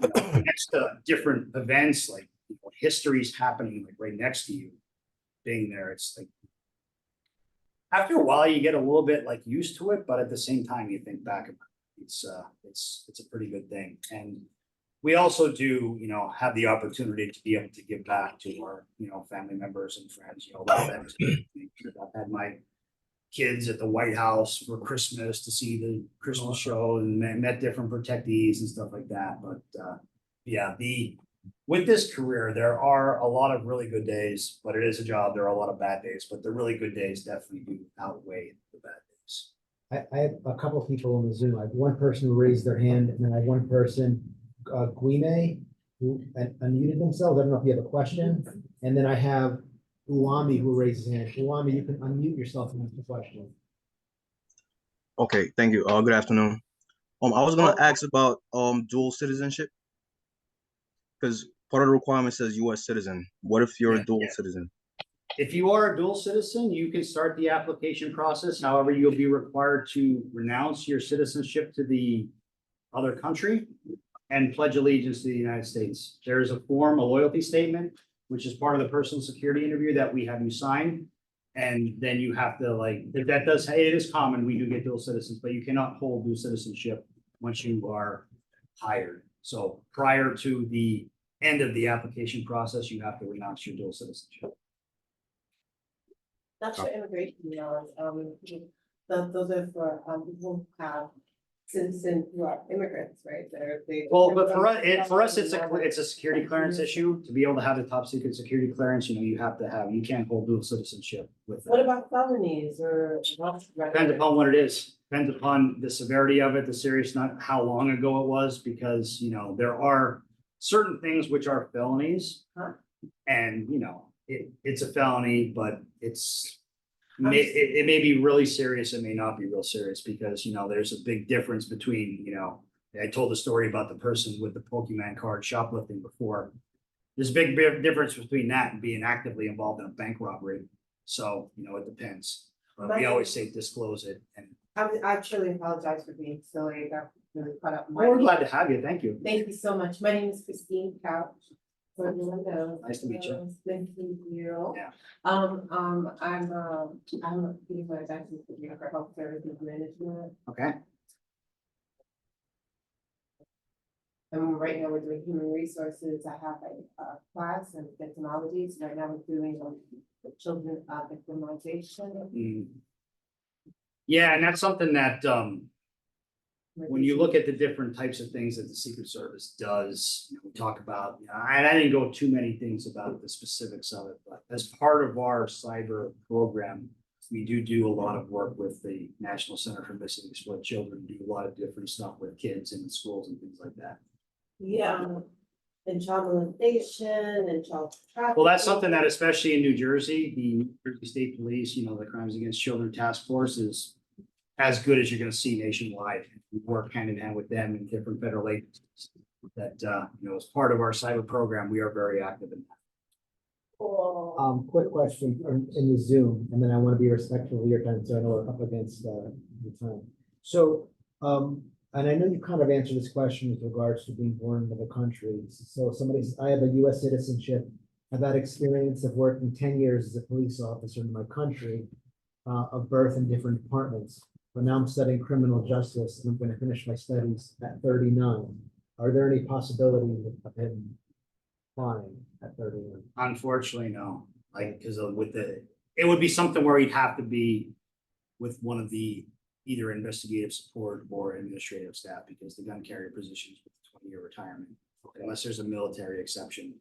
next to different events, like history's happening like right next to you. Being there, it's like after a while you get a little bit like used to it, but at the same time you think back about it, it's a pretty good thing. And we also do, have the opportunity to be able to give back to our, family members and friends, a lot of them. I've had my kids at the White House for Christmas to see the Christmas show and met different protectees and stuff like that. But yeah, with this career, there are a lot of really good days, but it is a job. There are a lot of bad days, but the really good days definitely do outweigh the bad days. I have a couple of people on the Zoom. I have one person who raised their hand, and then I have one person, Guine, who unmuted themselves. I don't know if you have a question. And then I have Uwami who raised his hand. Uwami, you can unmute yourself and ask the question. Okay, thank you. Good afternoon. I was gonna ask about dual citizenship because part of the requirement says U.S. citizen. What if you're a dual citizen? If you are a dual citizen, you can start the application process. However, you'll be required to renounce your citizenship to the other country and pledge allegiance to the United States. There is a form, a loyalty statement, which is part of the personal security interview that we have you sign. And then you have to like, if that does, it is common, we do get dual citizens, but you cannot hold dual citizenship once you are hired. So prior to the end of the application process, you have to renounce your dual citizenship. That's for immigration laws, those are for, people who have citizens who are immigrants, right? Well, but for us, it's a security clearance issue. To be able to have the top secret security clearance, you can't hold dual citizenship with that. What about felonies or? Depends upon what it is. Depends upon the severity of it, the seriousness, not how long ago it was, because, there are certain things which are felonies. Huh? And, it's a felony, but it may be really serious. It may not be real serious because, there's a big difference between, I told the story about the person with the Pokemon card shoplifting before. There's a big difference between that and being actively involved in a bank robbery. So, it depends. But we always say disclose it. And I truly apologize for being silly. I got really caught up. we're glad to have you. Thank you. Thank you so much. My name is Christine Couch. So everyone knows. Nice to meet you. Nice to meet you. Yeah. I'm getting my bachelor's degree for health services management. Okay. And right now we're doing human resources. I have a class in technology. So right now we're doing children victimization. Yeah, and that's something that when you look at the different types of things that the Secret Service does, we talk about, and I didn't go too many things about the specifics of it, but as part of our cyber program, we do a lot of work with the National Center for Missing and Exploited Children, do a lot of different stuff with kids in schools and things like that. Yeah, and child molestation and child trafficking. Well, that's something that, especially in New Jersey, the New Jersey State Police, the Crimes Against Children Task Force is as good as you're going to see nationwide. We work hand in hand with them and different federal agencies that, as part of our cyber program, we are very active in that. Cool. Quick question in the Zoom, and then I want to be respectful of your time, so I know we're up against the time. So, and I know you kind of answered this question with regards to being born into the country. So I have a U.S. citizenship. I've had experience of working 10 years as a police officer in my country, of birth in different departments. But now I'm studying criminal justice, and I'm going to finish my studies at 39. Are there any possibilities of him applying at 31? Unfortunately, no, like, because it would be something where he'd have to be with one of the either investigative support or administrative staff, because the gun carrier positions with 20-year retirement, unless there's a military exception,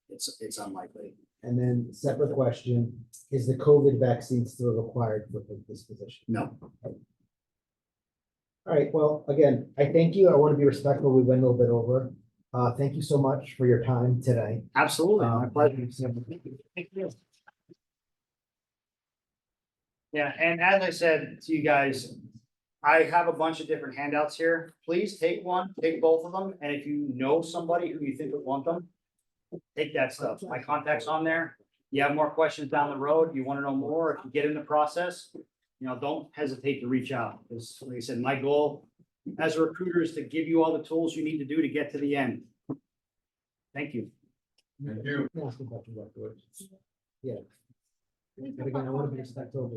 it's unlikely. And then separate question, is the COVID vaccine still required for this position? No, All right, well, again, I thank you. I want to be respectful. We went a little bit over. Thank you so much for your time today. absolutely, my pleasure. Thank you. Yeah, and as I said to you guys, I have a bunch of different handouts here. Please take one, take both of them, and if you know somebody who you think would want them, take that stuff. My contact's on there. You have more questions down the road, you want to know more, if you get in the process, don't hesitate to reach out. Because like I said, my goal as a recruiter is to give you all the tools you need to do to get to the end. Thank you. Thank you. Yeah. But again, I want to be respectful of